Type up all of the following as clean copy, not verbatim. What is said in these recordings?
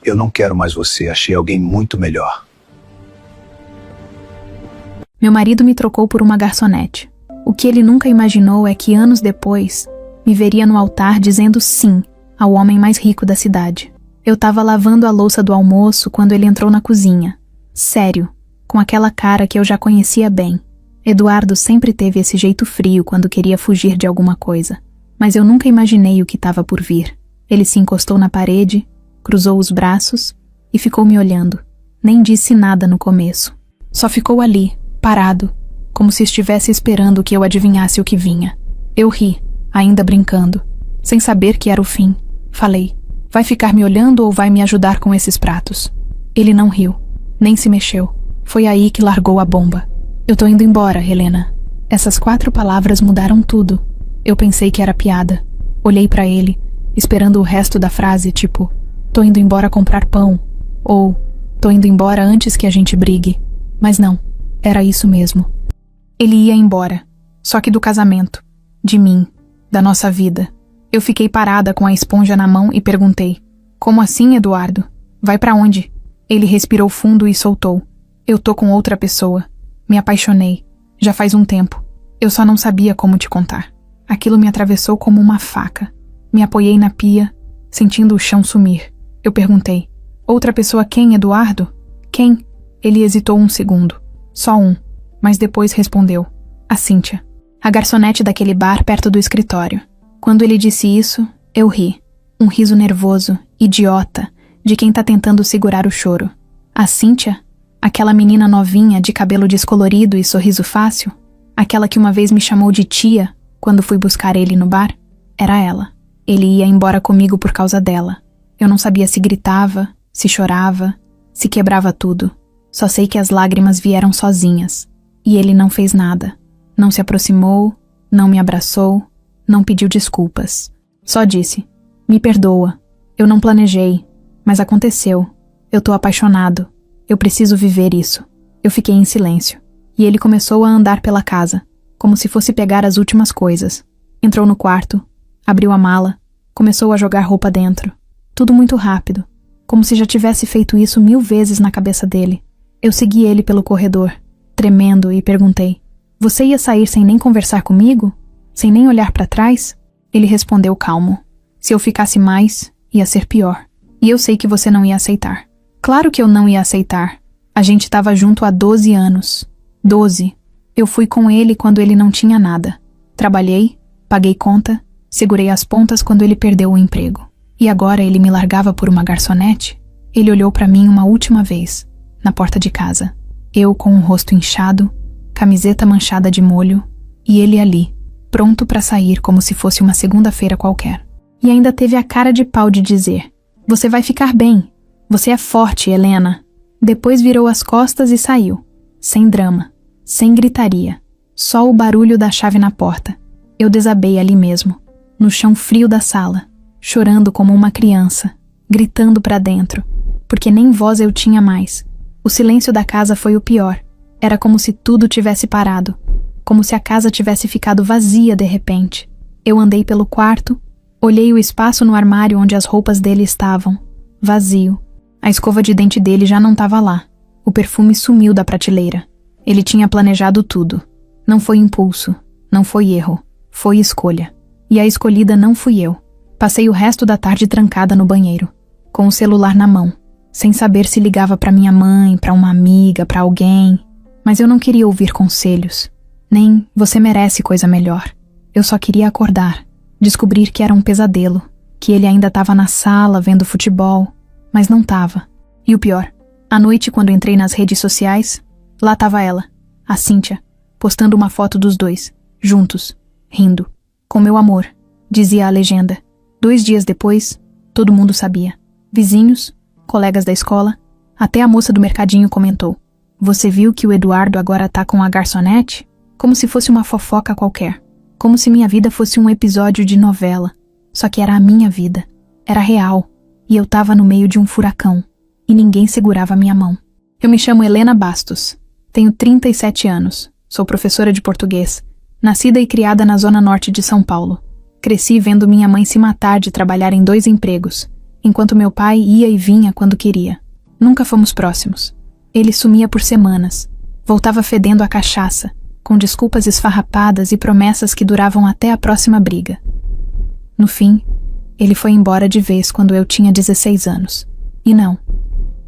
Eu não quero mais você, achei alguém muito melhor. Meu marido me trocou por uma garçonete. O que ele nunca imaginou é que anos depois, me veria no altar dizendo sim ao homem mais rico da cidade. Eu estava lavando a louça do almoço quando ele entrou na cozinha. Sério, com aquela cara que eu já conhecia bem. Eduardo sempre teve esse jeito frio quando queria fugir de alguma coisa. Mas eu nunca imaginei o que estava por vir. Ele se encostou na parede, cruzou os braços e ficou me olhando. Nem disse nada no começo. Só ficou ali, parado, como se estivesse esperando que eu adivinhasse o que vinha. Eu ri, ainda brincando, sem saber que era o fim. Falei, vai ficar me olhando ou vai me ajudar com esses pratos? Ele não riu, nem se mexeu. Foi aí que largou a bomba. Eu tô indo embora, Helena. Essas 4 palavras mudaram tudo. Eu pensei que era piada. Olhei pra ele, esperando o resto da frase, tipo, tô indo embora comprar pão, ou tô indo embora antes que a gente brigue. Mas não, era isso mesmo. Ele ia embora, só que do casamento, de mim, da nossa vida. Eu fiquei parada com a esponja na mão e perguntei, como assim, Eduardo? Vai pra onde? Ele respirou fundo e soltou. Eu tô com outra pessoa. Me apaixonei. Já faz um tempo. Eu só não sabia como te contar. Aquilo me atravessou como uma faca. Me apoiei na pia, sentindo o chão sumir. Eu perguntei, outra pessoa quem, Eduardo? Quem? Ele hesitou um segundo. Só um. Mas depois respondeu. A Cíntia. A garçonete daquele bar perto do escritório. Quando ele disse isso, eu ri. Um riso nervoso, idiota, de quem tá tentando segurar o choro. A Cíntia? Aquela menina novinha de cabelo descolorido e sorriso fácil? Aquela que uma vez me chamou de tia quando fui buscar ele no bar? Era ela. Ele ia embora comigo por causa dela. Eu não sabia se gritava, se chorava, se quebrava tudo. Só sei que as lágrimas vieram sozinhas. E ele não fez nada. Não se aproximou, não me abraçou, não pediu desculpas. Só disse, me perdoa. Eu não planejei, mas aconteceu. Eu tô apaixonado. Eu preciso viver isso. Eu fiquei em silêncio. E ele começou a andar pela casa, como se fosse pegar as últimas coisas. Entrou no quarto, abriu a mala, começou a jogar roupa dentro. Tudo muito rápido, como se já tivesse feito isso 1000 vezes na cabeça dele. Eu segui ele pelo corredor, tremendo, e perguntei, você ia sair sem nem conversar comigo? Sem nem olhar para trás? Ele respondeu calmo. Se eu ficasse mais, ia ser pior. E eu sei que você não ia aceitar. Claro que eu não ia aceitar. A gente estava junto há 12 anos. 12. Eu fui com ele quando ele não tinha nada. Trabalhei, paguei conta, segurei as pontas quando ele perdeu o emprego. E agora ele me largava por uma garçonete? Ele olhou para mim uma última vez, na porta de casa. Eu com o rosto inchado, camiseta manchada de molho, e ele ali, pronto para sair como se fosse uma segunda-feira qualquer. E ainda teve a cara de pau de dizer, você vai ficar bem. Você é forte, Helena. Depois virou as costas e saiu. Sem drama, sem gritaria. Só o barulho da chave na porta. Eu desabei ali mesmo, no chão frio da sala, chorando como uma criança, gritando pra dentro, porque nem voz eu tinha mais. O silêncio da casa foi o pior. Era como se tudo tivesse parado, como se a casa tivesse ficado vazia de repente. Eu andei pelo quarto, olhei o espaço no armário onde as roupas dele estavam. Vazio. A escova de dente dele já não estava lá. O perfume sumiu da prateleira. Ele tinha planejado tudo. Não foi impulso, não foi erro, foi escolha. E a escolhida não fui eu. Passei o resto da tarde trancada no banheiro, com o celular na mão, sem saber se ligava para minha mãe, para uma amiga, para alguém. Mas eu não queria ouvir conselhos, nem você merece coisa melhor. Eu só queria acordar, descobrir que era um pesadelo, que ele ainda estava na sala vendo futebol, mas não estava. E o pior, à noite quando entrei nas redes sociais, lá estava ela, a Cíntia, postando uma foto dos dois, juntos, rindo. Com meu amor, dizia a legenda. 2 dias depois, todo mundo sabia. Vizinhos, colegas da escola, até a moça do mercadinho comentou. Você viu que o Eduardo agora tá com a garçonete? Como se fosse uma fofoca qualquer. Como se minha vida fosse um episódio de novela. Só que era a minha vida. Era real. E eu tava no meio de um furacão. E ninguém segurava minha mão. Eu me chamo Helena Bastos. Tenho 37 anos. Sou professora de português. Nascida e criada na zona norte de São Paulo. Cresci vendo minha mãe se matar de trabalhar em 2 empregos. enquanto meu pai ia e vinha quando queria. Nunca fomos próximos. Ele sumia por semanas. Voltava fedendo a cachaça, com desculpas esfarrapadas e promessas que duravam até a próxima briga. No fim, ele foi embora de vez quando eu tinha 16 anos. E não,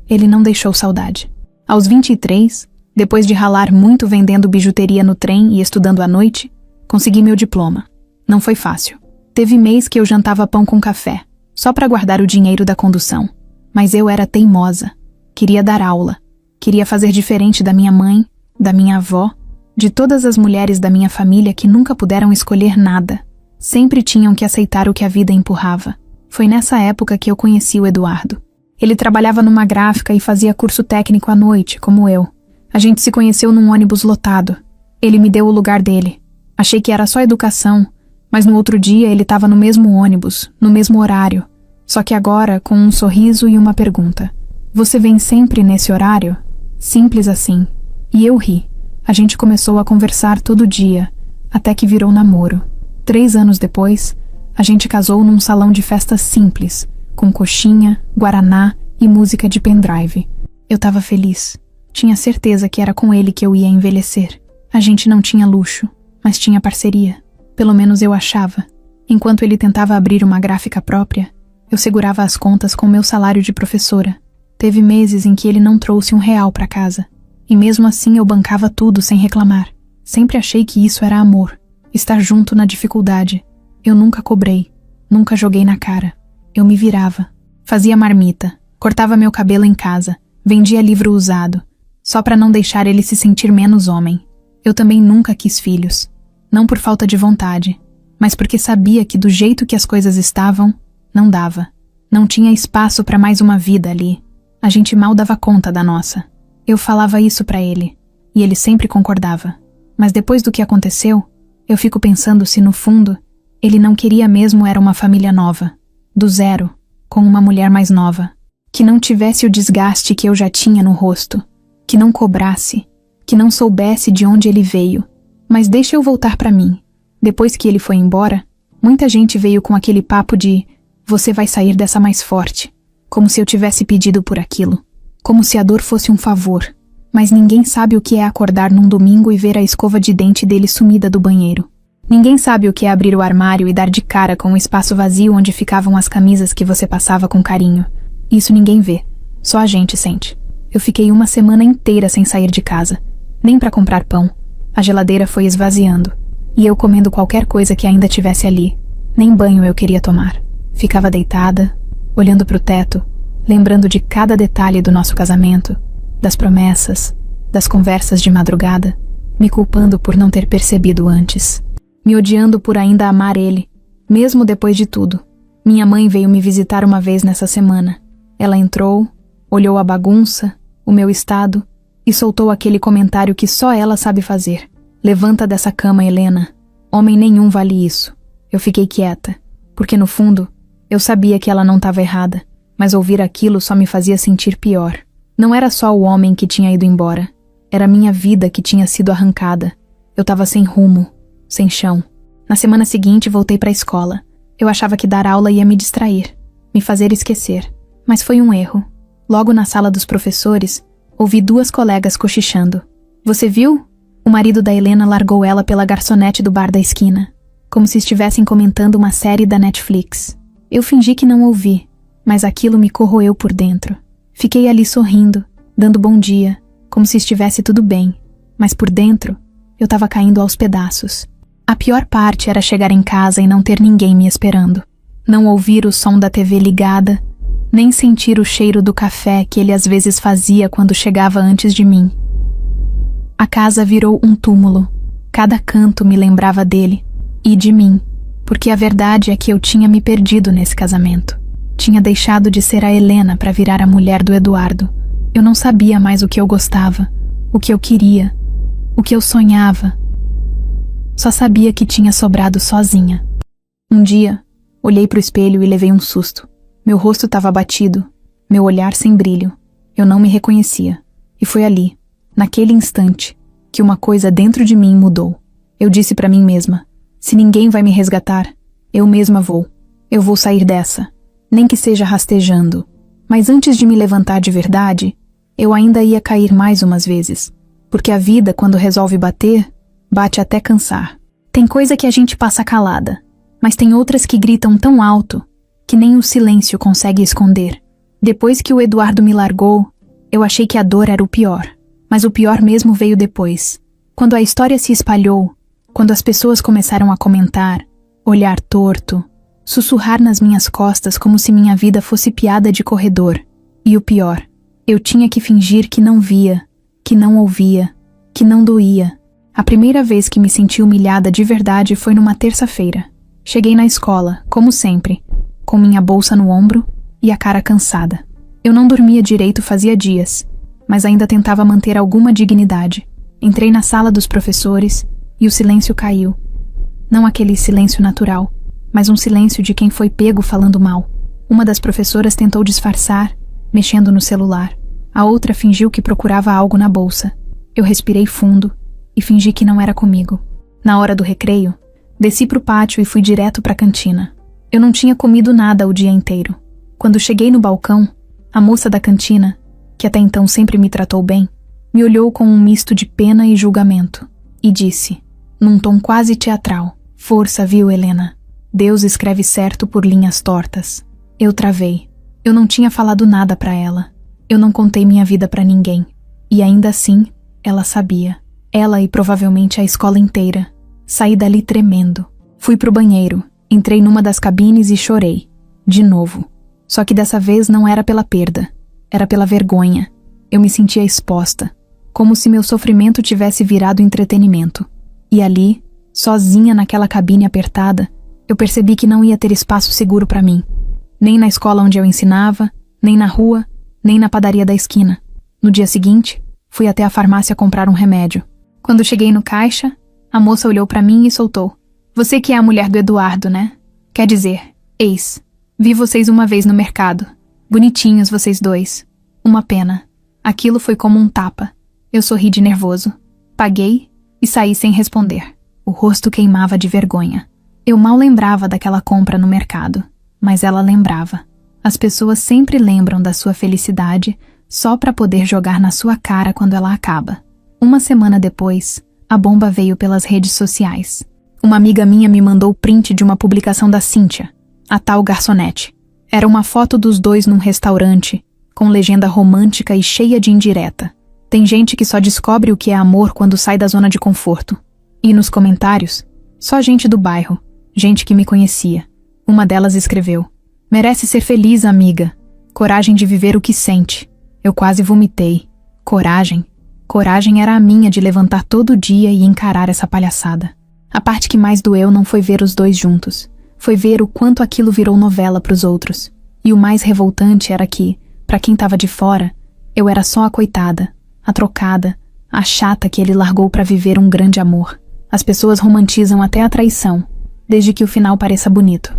ele não deixou saudade. Aos 23, depois de ralar muito vendendo bijuteria no trem e estudando à noite, consegui meu diploma. Não foi fácil. Teve mês que eu jantava pão com café, só para guardar o dinheiro da condução. Mas eu era teimosa. Queria dar aula. Queria fazer diferente da minha mãe, da minha avó, de todas as mulheres da minha família que nunca puderam escolher nada. Sempre tinham que aceitar o que a vida empurrava. Foi nessa época que eu conheci o Eduardo. Ele trabalhava numa gráfica e fazia curso técnico à noite, como eu. A gente se conheceu num ônibus lotado. Ele me deu o lugar dele. Achei que era só educação, mas no outro dia ele estava no mesmo ônibus, no mesmo horário. Só que agora com um sorriso e uma pergunta. Você vem sempre nesse horário? Simples assim. E eu ri. A gente começou a conversar todo dia, até que virou namoro. 3 anos depois, a gente casou num salão de festa simples, com coxinha, guaraná e música de pendrive. Eu estava feliz. Tinha certeza que era com ele que eu ia envelhecer. A gente não tinha luxo, mas tinha parceria. Pelo menos eu achava. Enquanto ele tentava abrir uma gráfica própria, eu segurava as contas com meu salário de professora. Teve meses em que ele não trouxe R$1 para casa. E mesmo assim eu bancava tudo sem reclamar. Sempre achei que isso era amor. Estar junto na dificuldade. Eu nunca cobrei. Nunca joguei na cara. Eu me virava. Fazia marmita. Cortava meu cabelo em casa. Vendia livro usado. Só para não deixar ele se sentir menos homem. Eu também nunca quis filhos. Não por falta de vontade, mas porque sabia que do jeito que as coisas estavam, não dava. Não tinha espaço para mais uma vida ali. A gente mal dava conta da nossa. Eu falava isso para ele, e ele sempre concordava. Mas depois do que aconteceu, eu fico pensando se no fundo, ele não queria mesmo era uma família nova, do zero, com uma mulher mais nova, que não tivesse o desgaste que eu já tinha no rosto, que não cobrasse, que não soubesse de onde ele veio. Mas deixa eu voltar para mim. Depois que ele foi embora, muita gente veio com aquele papo de você vai sair dessa mais forte, como se eu tivesse pedido por aquilo, como se a dor fosse um favor. Mas ninguém sabe o que é acordar num domingo e ver a escova de dente dele sumida do banheiro. Ninguém sabe o que é abrir o armário e dar de cara com o espaço vazio onde ficavam as camisas que você passava com carinho. Isso ninguém vê, só a gente sente. Eu fiquei uma semana inteira sem sair de casa, nem para comprar pão. A geladeira foi esvaziando, e eu comendo qualquer coisa que ainda tivesse ali. Nem banho eu queria tomar. Ficava deitada, olhando para o teto, lembrando de cada detalhe do nosso casamento, das promessas, das conversas de madrugada, me culpando por não ter percebido antes, me odiando por ainda amar ele, mesmo depois de tudo. Minha mãe veio me visitar uma vez nessa semana. Ela entrou, olhou a bagunça, o meu estado, e soltou aquele comentário que só ela sabe fazer. Levanta dessa cama, Helena. Homem nenhum vale isso. Eu fiquei quieta, porque no fundo, eu sabia que ela não estava errada, mas ouvir aquilo só me fazia sentir pior. Não era só o homem que tinha ido embora. Era minha vida que tinha sido arrancada. Eu estava sem rumo, sem chão. Na semana seguinte, voltei para a escola. Eu achava que dar aula ia me distrair, me fazer esquecer. Mas foi um erro. Logo na sala dos professores, ouvi 2 colegas cochichando. Você viu? O marido da Helena largou ela pela garçonete do bar da esquina, como se estivessem comentando uma série da Netflix. Eu fingi que não ouvi, mas aquilo me corroeu por dentro. Fiquei ali sorrindo, dando bom dia, como se estivesse tudo bem, mas por dentro, eu estava caindo aos pedaços. A pior parte era chegar em casa e não ter ninguém me esperando. Não ouvir o som da TV ligada, nem sentir o cheiro do café que ele às vezes fazia quando chegava antes de mim. A casa virou um túmulo. Cada canto me lembrava dele e de mim, porque a verdade é que eu tinha me perdido nesse casamento. Tinha deixado de ser a Helena para virar a mulher do Eduardo. Eu não sabia mais o que eu gostava, o que eu queria, o que eu sonhava. Só sabia que tinha sobrado sozinha. Um dia, olhei para o espelho e levei um susto. Meu rosto estava abatido, meu olhar sem brilho. Eu não me reconhecia. E foi ali, naquele instante, que uma coisa dentro de mim mudou. Eu disse para mim mesma, se ninguém vai me resgatar, eu mesma vou. Eu vou sair dessa. nem que seja rastejando. Mas antes de me levantar de verdade, eu ainda ia cair mais umas vezes. Porque a vida, quando resolve bater, bate até cansar. Tem coisa que a gente passa calada, mas tem outras que gritam tão alto que nem o silêncio consegue esconder. Depois que o Eduardo me largou, eu achei que a dor era o pior. Mas o pior mesmo veio depois. Quando a história se espalhou, quando as pessoas começaram a comentar, olhar torto, sussurrar nas minhas costas como se minha vida fosse piada de corredor. E o pior, eu tinha que fingir que não via, que não ouvia, que não doía. A primeira vez que me senti humilhada de verdade foi numa terça-feira. Cheguei na escola, como sempre, com minha bolsa no ombro e a cara cansada. Eu não dormia direito fazia dias, mas ainda tentava manter alguma dignidade. Entrei na sala dos professores e o silêncio caiu. Não aquele silêncio natural, mas um silêncio de quem foi pego falando mal. Uma das professoras tentou disfarçar, mexendo no celular. A outra fingiu que procurava algo na bolsa. Eu respirei fundo e fingi que não era comigo. Na hora do recreio, desci pro pátio e fui direto pra cantina. Eu não tinha comido nada o dia inteiro. Quando cheguei no balcão, a moça da cantina, que até então sempre me tratou bem, me olhou com um misto de pena e julgamento e disse, num tom quase teatral: "Força, viu, Helena? Deus escreve certo por linhas tortas." Eu travei. Eu não tinha falado nada pra ela. Eu não contei minha vida pra ninguém. E ainda assim, ela sabia. Ela e provavelmente a escola inteira. Saí dali tremendo. Fui pro banheiro, entrei numa das cabines e chorei. De novo. Só que dessa vez não era pela perda. Era pela vergonha. Eu me sentia exposta. Como se meu sofrimento tivesse virado entretenimento. E ali, sozinha naquela cabine apertada, eu percebi que não ia ter espaço seguro pra mim. Nem na escola onde eu ensinava, nem na rua, nem na padaria da esquina. No dia seguinte, fui até a farmácia comprar um remédio. Quando cheguei no caixa, a moça olhou pra mim e soltou: "Você que é a mulher do Eduardo, né? Quer dizer, ex. Vi vocês uma vez no mercado. Bonitinhos vocês dois. Uma pena." Aquilo foi como um tapa. Eu sorri de nervoso. Paguei e saí sem responder. O rosto queimava de vergonha. Eu mal lembrava daquela compra no mercado, mas ela lembrava. As pessoas sempre lembram da sua felicidade só para poder jogar na sua cara quando ela acaba. Uma semana depois, a bomba veio pelas redes sociais. Uma amiga minha me mandou o print de uma publicação da Cíntia, a tal garçonete. Era uma foto dos dois num restaurante, com legenda romântica e cheia de indireta. Tem gente que só descobre o que é amor quando sai da zona de conforto. E nos comentários, só gente do bairro, gente que me conhecia. Uma delas escreveu: "Merece ser feliz, amiga. Coragem de viver o que sente." Eu quase vomitei. Coragem? Coragem era a minha de levantar todo dia e encarar essa palhaçada. A parte que mais doeu não foi ver os dois juntos. Foi ver o quanto aquilo virou novela pros outros. E o mais revoltante era que, pra quem tava de fora, eu era só a coitada, a trocada, a chata que ele largou pra viver um grande amor. As pessoas romantizam até a traição, desde que o final pareça bonito.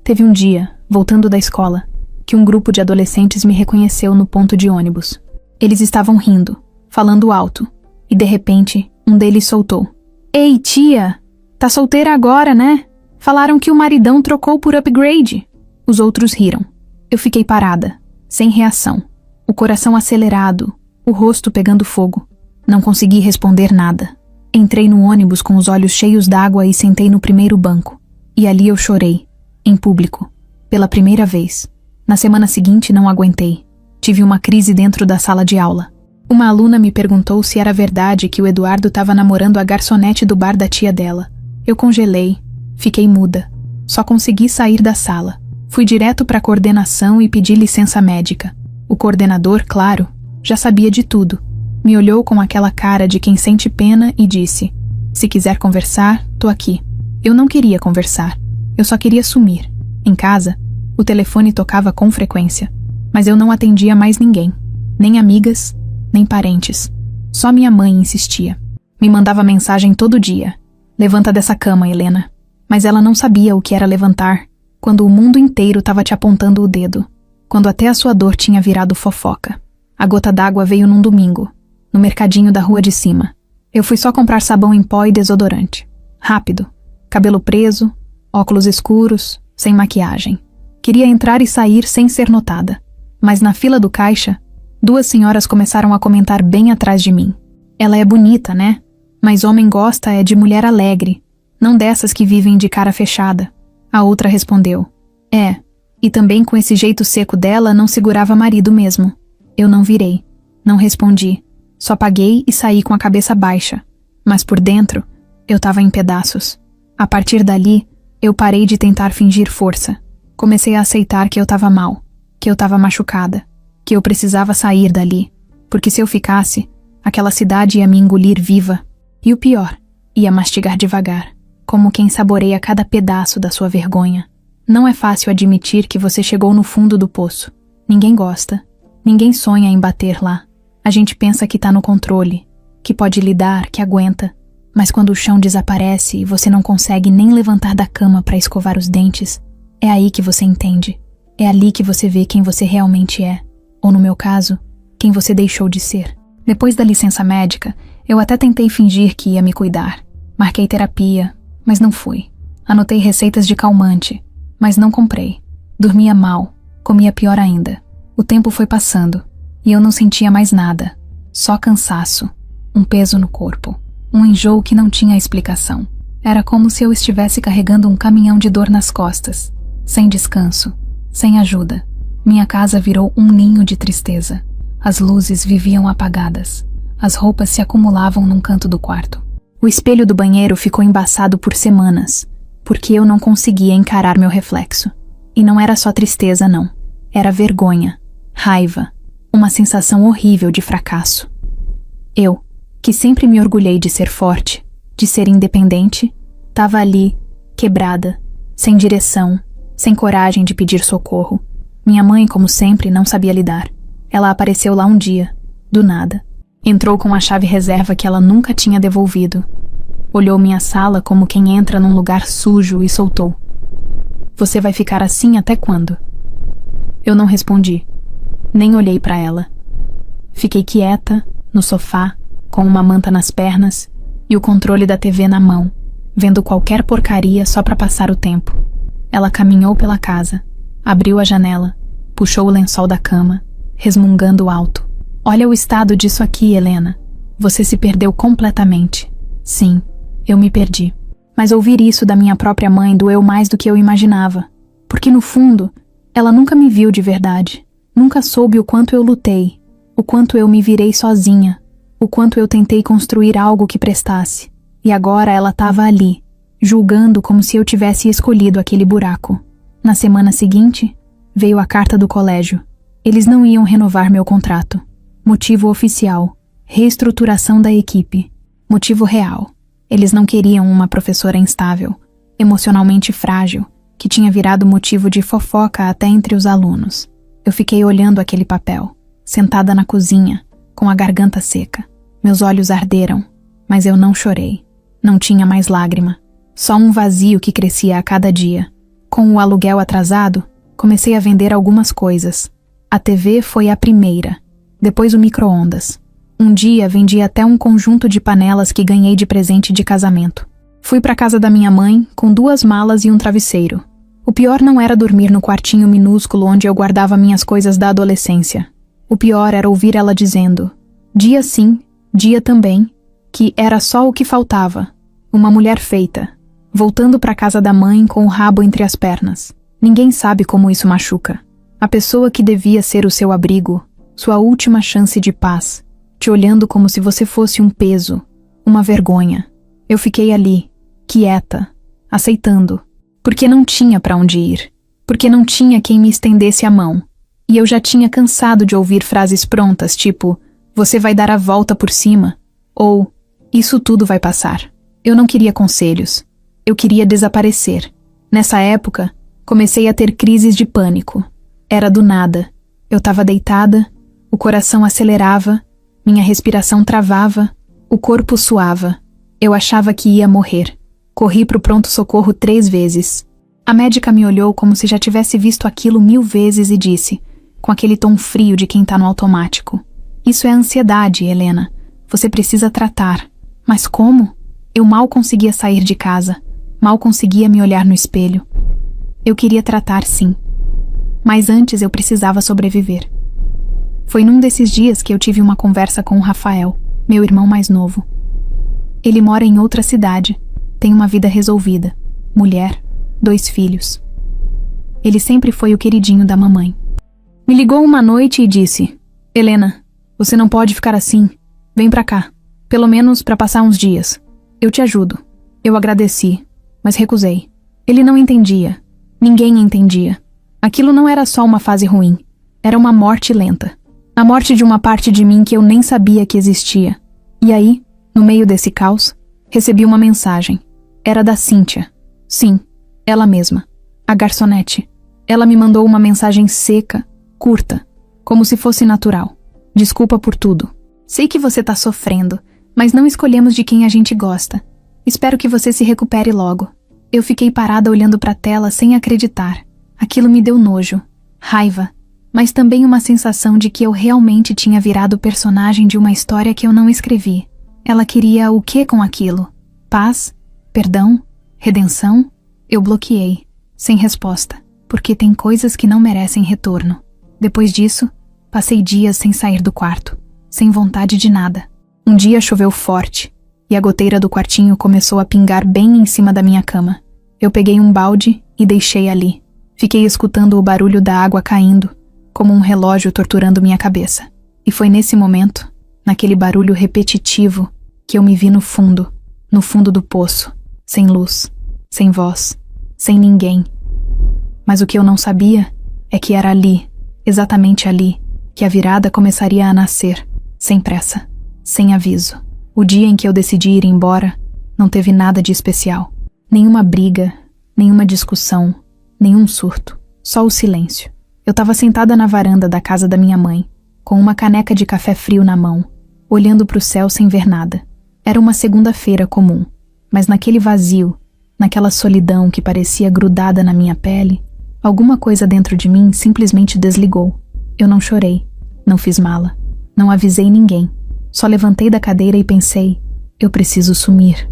Teve um dia, voltando da escola, que um grupo de adolescentes me reconheceu no ponto de ônibus. Eles estavam rindo, falando alto, e de repente, um deles soltou: "Ei, tia, tá solteira agora, né? Falaram que o maridão trocou por upgrade." Os outros riram. Eu fiquei parada, sem reação, o coração acelerado, o rosto pegando fogo. Não consegui responder nada. Entrei no ônibus com os olhos cheios d'água e sentei no primeiro banco. E ali eu chorei, em público, pela primeira vez. Na semana seguinte não aguentei. Tive uma crise dentro da sala de aula. Uma aluna me perguntou se era verdade que o Eduardo estava namorando a garçonete do bar da tia dela. Eu congelei, fiquei muda. Só consegui sair da sala. Fui direto para a coordenação e pedi licença médica. O coordenador, claro, já sabia de tudo. Me olhou com aquela cara de quem sente pena e disse: "Se quiser conversar, tô aqui." Eu não queria conversar. Eu só queria sumir. Em casa, o telefone tocava com frequência, mas eu não atendia mais ninguém. Nem amigas, nem parentes. Só minha mãe insistia. Me mandava mensagem todo dia: "Levanta dessa cama, Helena." Mas ela não sabia o que era levantar, quando o mundo inteiro estava te apontando o dedo. Quando até a sua dor tinha virado fofoca. A gota d'água veio num domingo, no mercadinho da rua de cima. Eu fui só comprar sabão em pó e desodorante. Rápido. Cabelo preso, óculos escuros, sem maquiagem. Queria entrar e sair sem ser notada. Mas na fila do caixa, 2 senhoras começaram a comentar bem atrás de mim. Ela é bonita, né? Mas homem gosta é de mulher alegre, não dessas que vivem de cara fechada. A outra respondeu: é, e também com esse jeito seco dela não segurava marido mesmo. Eu não virei, não respondi, só paguei e saí com a cabeça baixa. Mas por dentro, eu estava em pedaços. A partir dali, eu parei de tentar fingir força. Comecei a aceitar que eu estava mal, que eu estava machucada, que eu precisava sair dali, porque se eu ficasse, aquela cidade ia me engolir viva. E o pior, ia mastigar devagar, como quem saboreia cada pedaço da sua vergonha. Não é fácil admitir que você chegou no fundo do poço. Ninguém gosta, ninguém sonha em bater lá. A gente pensa que tá no controle, que pode lidar, que aguenta. Mas quando o chão desaparece e você não consegue nem levantar da cama para escovar os dentes, é aí que você entende. É ali que você vê quem você realmente é. Ou no meu caso, quem você deixou de ser. Depois da licença médica, eu até tentei fingir que ia me cuidar. Marquei terapia, mas não fui. Anotei receitas de calmante, mas não comprei. Dormia mal, comia pior ainda. O tempo foi passando, e eu não sentia mais nada. Só cansaço, um peso no corpo, um enjoo que não tinha explicação. Era como se eu estivesse carregando um caminhão de dor nas costas, sem descanso, sem ajuda. Minha casa virou um ninho de tristeza. As luzes viviam apagadas. As roupas se acumulavam num canto do quarto. O espelho do banheiro ficou embaçado por semanas, porque eu não conseguia encarar meu reflexo. E não era só tristeza, não. Era vergonha, raiva, uma sensação horrível de fracasso. Eu, que sempre me orgulhei de ser forte, de ser independente, estava ali, quebrada, sem direção, sem coragem de pedir socorro. Minha mãe, como sempre, não sabia lidar. Ela apareceu lá um dia, do nada. Entrou com a chave reserva que ela nunca tinha devolvido. Olhou minha sala como quem entra num lugar sujo e soltou: "Você vai ficar assim até quando?" Eu não respondi, nem olhei para ela. Fiquei quieta, no sofá, com uma manta nas pernas e o controle da TV na mão, vendo qualquer porcaria só para passar o tempo. Ela caminhou pela casa, abriu a janela, puxou o lençol da cama, resmungando alto: "Olha o estado disso aqui, Helena. Você se perdeu completamente." Sim, eu me perdi. Mas ouvir isso da minha própria mãe doeu mais do que eu imaginava. Porque no fundo, ela nunca me viu de verdade. Nunca soube o quanto eu lutei, o quanto eu me virei sozinha, o quanto eu tentei construir algo que prestasse. E agora ela estava ali, julgando como se eu tivesse escolhido aquele buraco. Na semana seguinte, veio a carta do colégio. Eles não iam renovar meu contrato. Motivo oficial: reestruturação da equipe. Motivo real: eles não queriam uma professora instável, emocionalmente frágil, que tinha virado motivo de fofoca até entre os alunos. Eu fiquei olhando aquele papel, sentada na cozinha, com a garganta seca. Meus olhos arderam, mas eu não chorei. Não tinha mais lágrima, só um vazio que crescia a cada dia. Com o aluguel atrasado, comecei a vender algumas coisas. A TV foi a primeira, depois o micro-ondas. Um dia vendi até um conjunto de panelas que ganhei de presente de casamento. Fui para casa da minha mãe com 2 malas e um travesseiro. O pior não era dormir no quartinho minúsculo onde eu guardava minhas coisas da adolescência. O pior era ouvir ela dizendo, dia sim, dia também, que era só o que faltava. Uma mulher feita, voltando para casa da mãe com o rabo entre as pernas. Ninguém sabe como isso machuca. A pessoa que devia ser o seu abrigo, sua última chance de paz, te olhando como se você fosse um peso, uma vergonha. Eu fiquei ali, quieta, aceitando, porque não tinha para onde ir, porque não tinha quem me estendesse a mão. E eu já tinha cansado de ouvir frases prontas, tipo, você vai dar a volta por cima, ou isso tudo vai passar. Eu não queria conselhos, eu queria desaparecer. Nessa época, comecei a ter crises de pânico. Era do nada. Eu estava deitada, o coração acelerava, minha respiração travava, o corpo suava. Eu achava que ia morrer. Corri pro pronto-socorro 3 vezes. A médica me olhou como se já tivesse visto aquilo 1000 vezes e disse, com aquele tom frio de quem tá no automático: "Isso é ansiedade, Helena. Você precisa tratar." Mas como? Eu mal conseguia sair de casa, mal conseguia me olhar no espelho. Eu queria tratar, sim. Mas antes eu precisava sobreviver. Foi num desses dias que eu tive uma conversa com o Rafael, meu irmão mais novo. Ele mora em outra cidade, tem uma vida resolvida, mulher, 2 filhos. Ele sempre foi o queridinho da mamãe. Me ligou uma noite e disse: Helena, você não pode ficar assim. Vem pra cá, pelo menos pra passar uns dias. Eu te ajudo. Eu agradeci, mas recusei. Ele não entendia. Ninguém entendia. Aquilo não era só uma fase ruim. Era uma morte lenta. A morte de uma parte de mim que eu nem sabia que existia. E aí, no meio desse caos, recebi uma mensagem. Era da Cíntia. Sim, ela mesma. A garçonete. Ela me mandou uma mensagem seca, curta, como se fosse natural. Desculpa por tudo. Sei que você tá sofrendo, mas não escolhemos de quem a gente gosta. Espero que você se recupere logo. Eu fiquei parada olhando pra tela sem acreditar. Aquilo me deu nojo, raiva, mas também uma sensação de que eu realmente tinha virado personagem de uma história que eu não escrevi. Ela queria o que com aquilo? Paz? Perdão? Redenção? Eu bloqueei, sem resposta, porque tem coisas que não merecem retorno. Depois disso, passei dias sem sair do quarto, sem vontade de nada. Um dia choveu forte, e a goteira do quartinho começou a pingar bem em cima da minha cama. Eu peguei um balde e deixei ali. Fiquei escutando o barulho da água caindo, como um relógio torturando minha cabeça. E foi nesse momento, naquele barulho repetitivo, que eu me vi no fundo do poço, sem luz, sem voz, sem ninguém. Mas o que eu não sabia é que era ali, exatamente ali, que a virada começaria a nascer, sem pressa, sem aviso. O dia em que eu decidi ir embora, não teve nada de especial. Nenhuma briga, nenhuma discussão, nenhum surto, só o silêncio. Eu estava sentada na varanda da casa da minha mãe, com uma caneca de café frio na mão, olhando para o céu sem ver nada. Era uma segunda-feira comum, mas naquele vazio, naquela solidão que parecia grudada na minha pele, alguma coisa dentro de mim simplesmente desligou. Eu não chorei, não fiz mala, não avisei ninguém. Só levantei da cadeira e pensei, eu preciso sumir.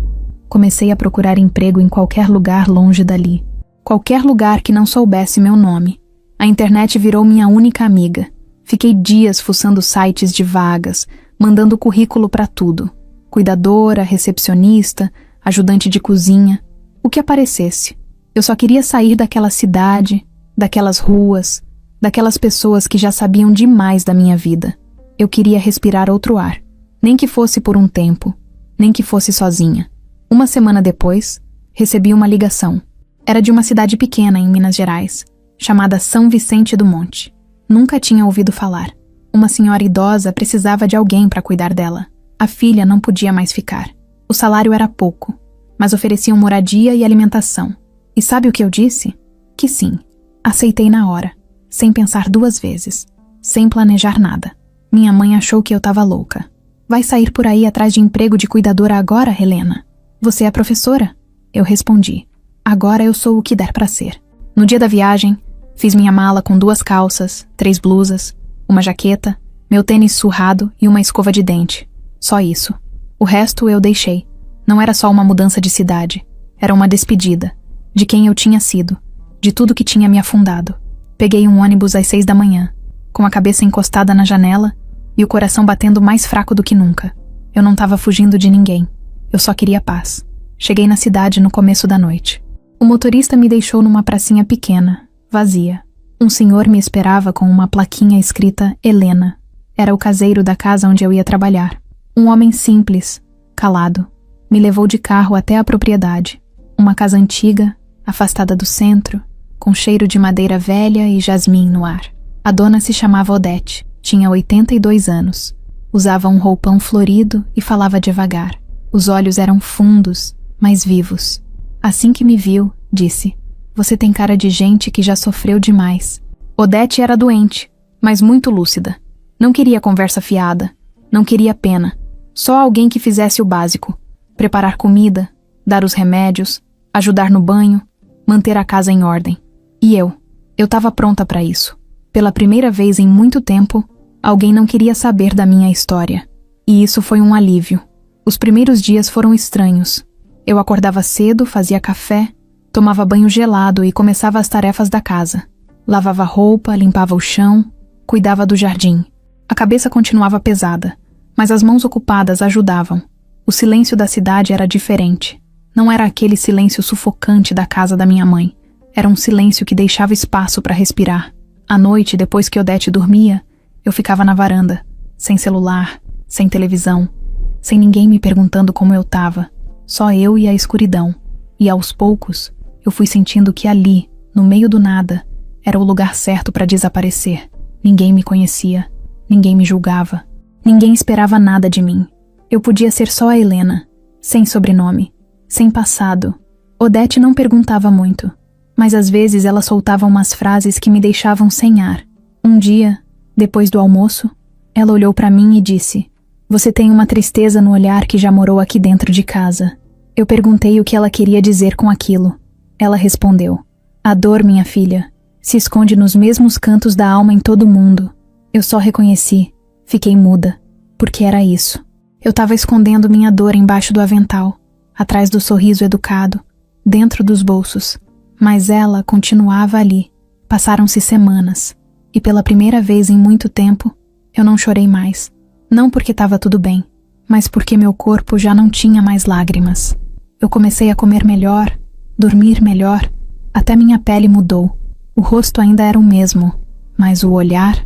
Comecei a procurar emprego em qualquer lugar longe dali. Qualquer lugar que não soubesse meu nome. A internet virou minha única amiga. Fiquei dias fuçando sites de vagas, mandando currículo para tudo. Cuidadora, recepcionista, ajudante de cozinha, o que aparecesse. Eu só queria sair daquela cidade, daquelas ruas, daquelas pessoas que já sabiam demais da minha vida. Eu queria respirar outro ar. Nem que fosse por um tempo, nem que fosse sozinha. Uma semana depois, recebi uma ligação. Era de uma cidade pequena em Minas Gerais, chamada São Vicente do Monte. Nunca tinha ouvido falar. Uma senhora idosa precisava de alguém para cuidar dela. A filha não podia mais ficar. O salário era pouco, mas ofereciam moradia e alimentação. E sabe o que eu disse? Que sim. Aceitei na hora, sem pensar 2 vezes, sem planejar nada. Minha mãe achou que eu estava louca. Vai sair por aí atrás de emprego de cuidadora agora, Helena? Você é professora? Eu respondi. Agora eu sou o que der para ser. No dia da viagem, fiz minha mala com 2 calças, 3 blusas, uma jaqueta, meu tênis surrado e uma escova de dente. Só isso. O resto eu deixei. Não era só uma mudança de cidade. Era uma despedida. De quem eu tinha sido. De tudo que tinha me afundado. Peguei um ônibus às 6 da manhã, com a cabeça encostada na janela e o coração batendo mais fraco do que nunca. Eu não estava fugindo de ninguém. Eu só queria paz. Cheguei na cidade no começo da noite. O motorista me deixou numa pracinha pequena, vazia. Um senhor me esperava com uma plaquinha escrita Helena. Era o caseiro da casa onde eu ia trabalhar. Um homem simples, calado. Me levou de carro até a propriedade. Uma casa antiga, afastada do centro, com cheiro de madeira velha e jasmim no ar. A dona se chamava Odete, tinha 82 anos. Usava um roupão florido e falava devagar. Os olhos eram fundos, mas vivos. Assim que me viu, disse: "Você tem cara de gente que já sofreu demais." Odete era doente, mas muito lúcida. Não queria conversa fiada, não queria pena. Só alguém que fizesse o básico: preparar comida, dar os remédios, ajudar no banho, manter a casa em ordem. E eu estava pronta para isso. Pela primeira vez em muito tempo, alguém não queria saber da minha história. E isso foi um alívio. Os primeiros dias foram estranhos. Eu acordava cedo, fazia café, tomava banho gelado e começava as tarefas da casa. Lavava roupa, limpava o chão, cuidava do jardim. A cabeça continuava pesada, mas as mãos ocupadas ajudavam. O silêncio da cidade era diferente. Não era aquele silêncio sufocante da casa da minha mãe. Era um silêncio que deixava espaço para respirar. À noite, depois que Odete dormia, eu ficava na varanda, sem celular, sem televisão, sem ninguém me perguntando como eu tava. Só eu e a escuridão. E aos poucos, eu fui sentindo que ali, no meio do nada, era o lugar certo para desaparecer. Ninguém me conhecia, ninguém me julgava, ninguém esperava nada de mim. Eu podia ser só a Helena, sem sobrenome, sem passado. Odete não perguntava muito, mas às vezes ela soltava umas frases que me deixavam sem ar. Um dia, depois do almoço, ela olhou para mim e disse: "Você tem uma tristeza no olhar que já morou aqui dentro de casa." Eu perguntei o que ela queria dizer com aquilo. Ela respondeu: "A dor, minha filha, se esconde nos mesmos cantos da alma em todo mundo." Eu só reconheci, fiquei muda, porque era isso. Eu estava escondendo minha dor embaixo do avental, atrás do sorriso educado, dentro dos bolsos. Mas ela continuava ali. Passaram-se semanas, e pela primeira vez em muito tempo, eu não chorei mais. Não porque estava tudo bem, mas porque meu corpo já não tinha mais lágrimas. Eu comecei a comer melhor, dormir melhor, até minha pele mudou. O rosto ainda era o mesmo, mas o olhar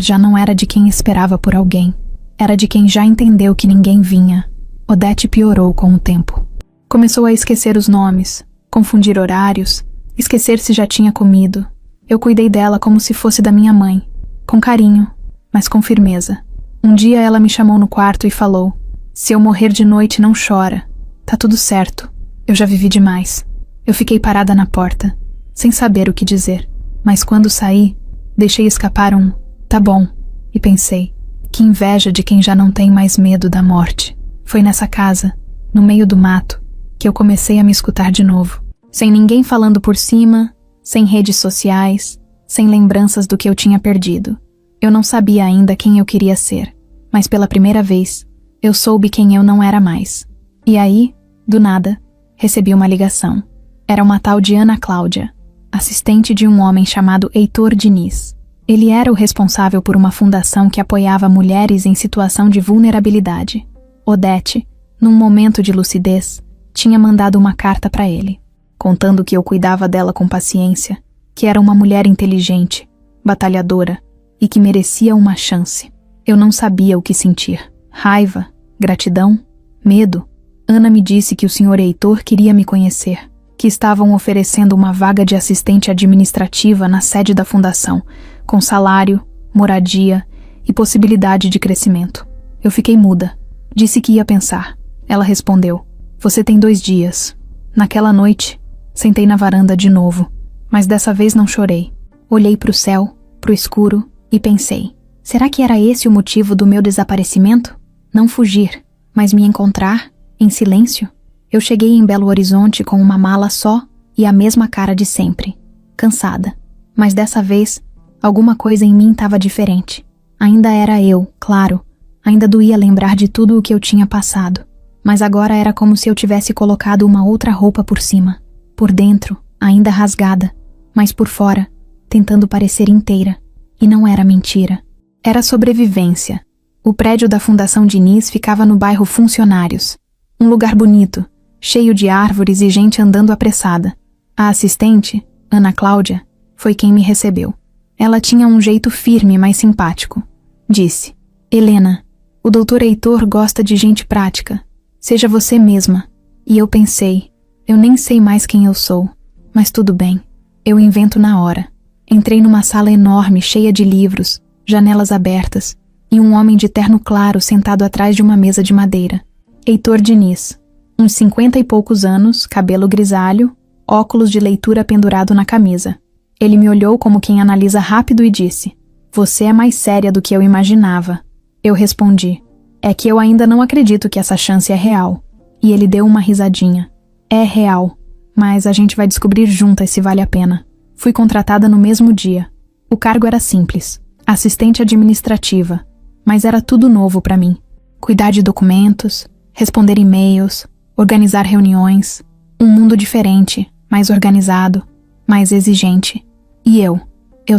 já não era de quem esperava por alguém. Era de quem já entendeu que ninguém vinha. Odete piorou com o tempo. Começou a esquecer os nomes, confundir horários, esquecer se já tinha comido. Eu cuidei dela como se fosse da minha mãe, com carinho, mas com firmeza. Um dia ela me chamou no quarto e falou: "Se eu morrer de noite, não chora. Tá tudo certo. Eu já vivi demais." Eu fiquei parada na porta, sem saber o que dizer. Mas quando saí, deixei escapar um "tá bom", e pensei: que inveja de quem já não tem mais medo da morte. Foi nessa casa, no meio do mato, que eu comecei a me escutar de novo. Sem ninguém falando por cima, sem redes sociais, sem lembranças do que eu tinha perdido. Eu não sabia ainda quem eu queria ser, mas pela primeira vez, eu soube quem eu não era mais. E aí, do nada, recebi uma ligação. Era uma tal de Ana Cláudia, assistente de um homem chamado Heitor Diniz. Ele era o responsável por uma fundação que apoiava mulheres em situação de vulnerabilidade. Odete, num momento de lucidez, tinha mandado uma carta para ele, contando que eu cuidava dela com paciência, que era uma mulher inteligente, batalhadora e que merecia uma chance. Eu não sabia o que sentir. Raiva? Gratidão? Medo? Ana me disse que o Sr. Heitor queria me conhecer, que estavam oferecendo uma vaga de assistente administrativa na sede da fundação, com salário, moradia e possibilidade de crescimento. Eu fiquei muda. Disse que ia pensar. Ela respondeu: "Você tem 2 dias." Naquela noite, sentei na varanda de novo, mas dessa vez não chorei. Olhei para o céu, para o escuro, e pensei: será que era esse o motivo do meu desaparecimento? Não fugir, mas me encontrar, em silêncio? Eu cheguei em Belo Horizonte com uma mala só e a mesma cara de sempre, cansada. Mas dessa vez, alguma coisa em mim estava diferente. Ainda era eu, claro. Ainda doía lembrar de tudo o que eu tinha passado. Mas agora era como se eu tivesse colocado uma outra roupa por cima. Por dentro, ainda rasgada. Mas por fora, tentando parecer inteira. E não era mentira. Era sobrevivência. O prédio da Fundação Diniz ficava no bairro Funcionários. Um lugar bonito, cheio de árvores e gente andando apressada. A assistente, Ana Cláudia, foi quem me recebeu. Ela tinha um jeito firme, mas simpático. Disse: "Helena, o Dr. Heitor gosta de gente prática. Seja você mesma." E eu pensei: eu nem sei mais quem eu sou, mas tudo bem, eu invento na hora. Entrei numa sala enorme, cheia de livros, janelas abertas, e um homem de terno claro sentado atrás de uma mesa de madeira. Heitor Diniz, uns 50 e poucos anos, cabelo grisalho, óculos de leitura pendurado na camisa. Ele me olhou como quem analisa rápido e disse: "Você é mais séria do que eu imaginava." Eu respondi: "É que eu ainda não acredito que essa chance é real." E ele deu uma risadinha. "É real, mas a gente vai descobrir juntas se vale a pena." Fui contratada no mesmo dia. O cargo era simples, assistente administrativa, mas era tudo novo para mim. Cuidar de documentos, responder e-mails, organizar reuniões. Um mundo diferente, mais organizado, mais exigente. E eu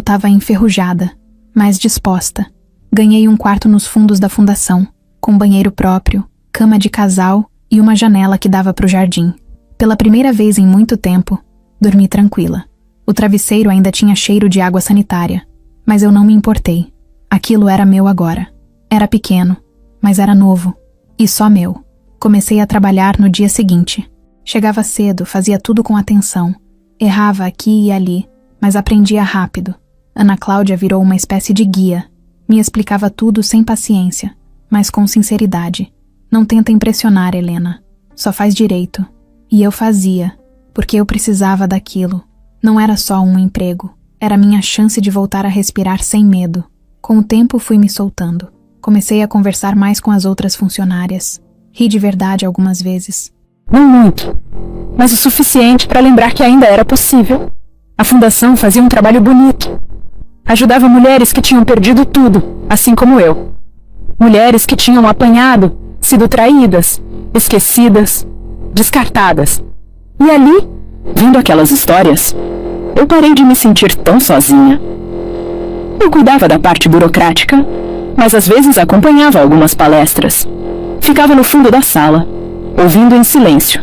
tava enferrujada, mas disposta. Ganhei um quarto nos fundos da fundação, com banheiro próprio, cama de casal e uma janela que dava pro jardim. Pela primeira vez em muito tempo, dormi tranquila. O travesseiro ainda tinha cheiro de água sanitária, mas eu não me importei. Aquilo era meu agora. Era pequeno, mas era novo. E só meu. Comecei a trabalhar no dia seguinte. Chegava cedo, fazia tudo com atenção. Errava aqui e ali, mas aprendia rápido. Ana Cláudia virou uma espécie de guia. Me explicava tudo sem paciência, mas com sinceridade. Não tenta impressionar, Helena. Só faz direito. E eu fazia, porque eu precisava daquilo. Não era só um emprego. Era minha chance de voltar a respirar sem medo. Com o tempo fui me soltando. Comecei a conversar mais com as outras funcionárias. Ri de verdade algumas vezes. Não muito, mas o suficiente para lembrar que ainda era possível. A fundação fazia um trabalho bonito. Ajudava mulheres que tinham perdido tudo, assim como eu. Mulheres que tinham apanhado, sido traídas, esquecidas, descartadas. E ali, vendo aquelas histórias, eu parei de me sentir tão sozinha. Eu cuidava da parte burocrática, mas às vezes acompanhava algumas palestras. Ficava no fundo da sala, ouvindo em silêncio.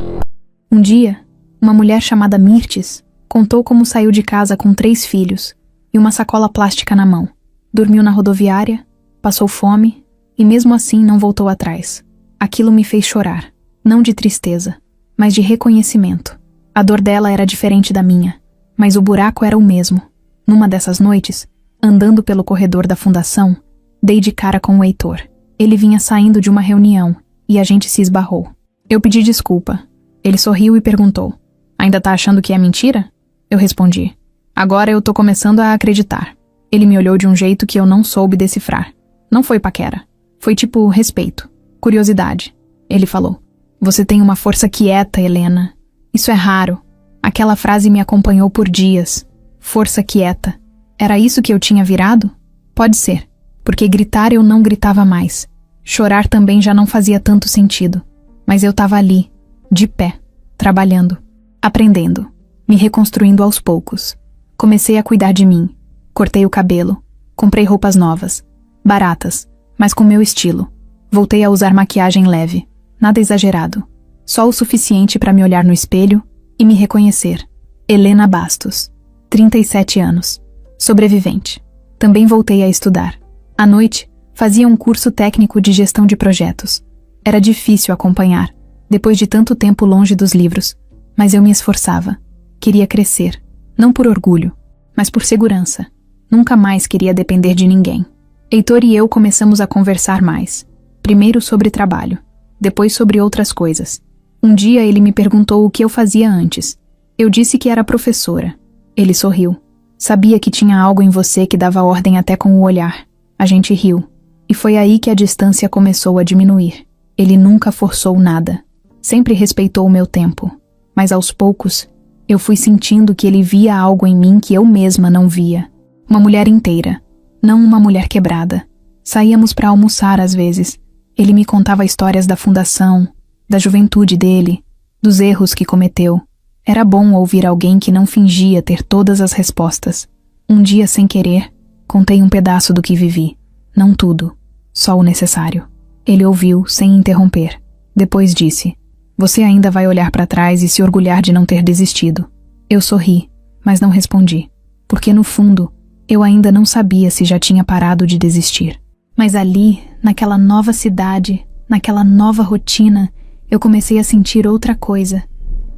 Um dia, uma mulher chamada Mirtes contou como saiu de casa com 3 filhos e uma sacola plástica na mão. Dormiu na rodoviária, passou fome e mesmo assim não voltou atrás. Aquilo me fez chorar, não de tristeza, mas de reconhecimento. A dor dela era diferente da minha, mas o buraco era o mesmo. Numa dessas noites, andando pelo corredor da fundação, dei de cara com o Heitor. Ele vinha saindo de uma reunião e a gente se esbarrou. Eu pedi desculpa. Ele sorriu e perguntou: "Ainda tá achando que é mentira?" Eu respondi: "Agora eu tô começando a acreditar." Ele me olhou de um jeito que eu não soube decifrar. Não foi paquera. Foi tipo respeito, curiosidade. Ele falou: "Você tem uma força quieta, Helena. Isso é raro." Aquela frase me acompanhou por dias. Força quieta. Era isso que eu tinha virado? Pode ser, porque gritar eu não gritava mais. Chorar também já não fazia tanto sentido. Mas eu tava ali, de pé, trabalhando, aprendendo, me reconstruindo aos poucos. Comecei a cuidar de mim. Cortei o cabelo, comprei roupas novas, baratas, mas com meu estilo. Voltei a usar maquiagem leve, nada exagerado. Só o suficiente para me olhar no espelho e me reconhecer. Helena Bastos, 37 anos, sobrevivente. Também voltei a estudar. À noite, fazia um curso técnico de gestão de projetos. Era difícil acompanhar, depois de tanto tempo longe dos livros, mas eu me esforçava. Queria crescer, não por orgulho, mas por segurança. Nunca mais queria depender de ninguém. Heitor e eu começamos a conversar mais. Primeiro sobre trabalho, depois sobre outras coisas. Um dia ele me perguntou o que eu fazia antes. Eu disse que era professora. Ele sorriu. Sabia que tinha algo em você que dava ordem até com o olhar. A gente riu. E foi aí que a distância começou a diminuir. Ele nunca forçou nada. Sempre respeitou o meu tempo. Mas aos poucos, eu fui sentindo que ele via algo em mim que eu mesma não via. Uma mulher inteira, não uma mulher quebrada. Saíamos para almoçar às vezes. Ele me contava histórias da fundação, da juventude dele, dos erros que cometeu. Era bom ouvir alguém que não fingia ter todas as respostas. Um dia, sem querer, contei um pedaço do que vivi. Não tudo, só o necessário. Ele ouviu, sem interromper. Depois disse: "Você ainda vai olhar para trás e se orgulhar de não ter desistido." Eu sorri, mas não respondi, porque no fundo, eu ainda não sabia se já tinha parado de desistir. Mas ali, naquela nova cidade, naquela nova rotina, eu comecei a sentir outra coisa.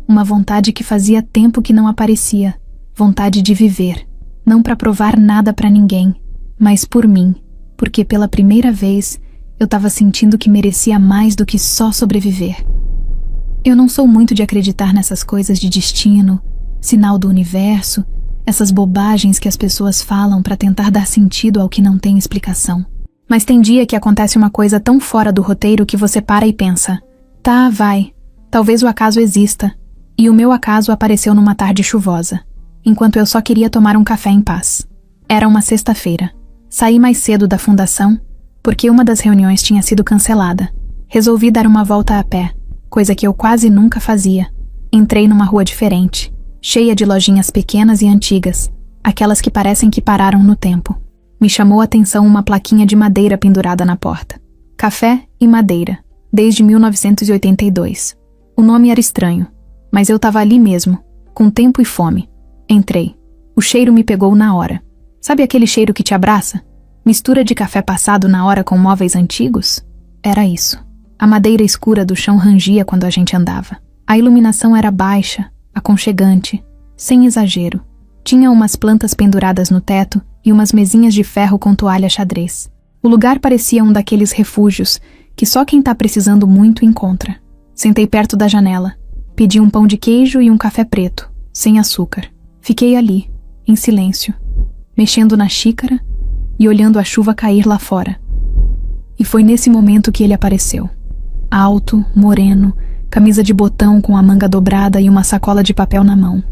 Uma vontade que fazia tempo que não aparecia. Vontade de viver. Não para provar nada para ninguém, mas por mim. Porque pela primeira vez, eu estava sentindo que merecia mais do que só sobreviver. Eu não sou muito de acreditar nessas coisas de destino, sinal do universo, essas bobagens que as pessoas falam para tentar dar sentido ao que não tem explicação. Mas tem dia que acontece uma coisa tão fora do roteiro que você para e pensa: tá, vai, talvez o acaso exista. E o meu acaso apareceu numa tarde chuvosa, enquanto eu só queria tomar um café em paz. Era uma sexta-feira. Saí mais cedo da fundação, porque uma das reuniões tinha sido cancelada. Resolvi dar uma volta a pé, coisa que eu quase nunca fazia. Entrei numa rua diferente, cheia de lojinhas pequenas e antigas. aquelas que parecem que pararam no tempo. Me chamou a atenção uma plaquinha de madeira pendurada na porta. Café e madeira, desde 1982. O nome era estranho, mas eu tava ali mesmo, com tempo e fome. Entrei. O cheiro me pegou na hora. Sabe aquele cheiro que te abraça? Mistura de café passado na hora com móveis antigos? Era isso. A madeira escura do chão rangia quando a gente andava. A iluminação era baixa, aconchegante, sem exagero. Tinha umas plantas penduradas no teto e umas mesinhas de ferro com toalha xadrez. O lugar parecia um daqueles refúgios que só quem tá precisando muito encontra. Sentei perto da janela. Pedi um pão de queijo e um café preto, sem açúcar. Fiquei ali, em silêncio, mexendo na xícara e olhando a chuva cair lá fora. E foi nesse momento que ele apareceu. Alto, moreno, camisa de botão com a manga dobrada e uma sacola de papel na mão.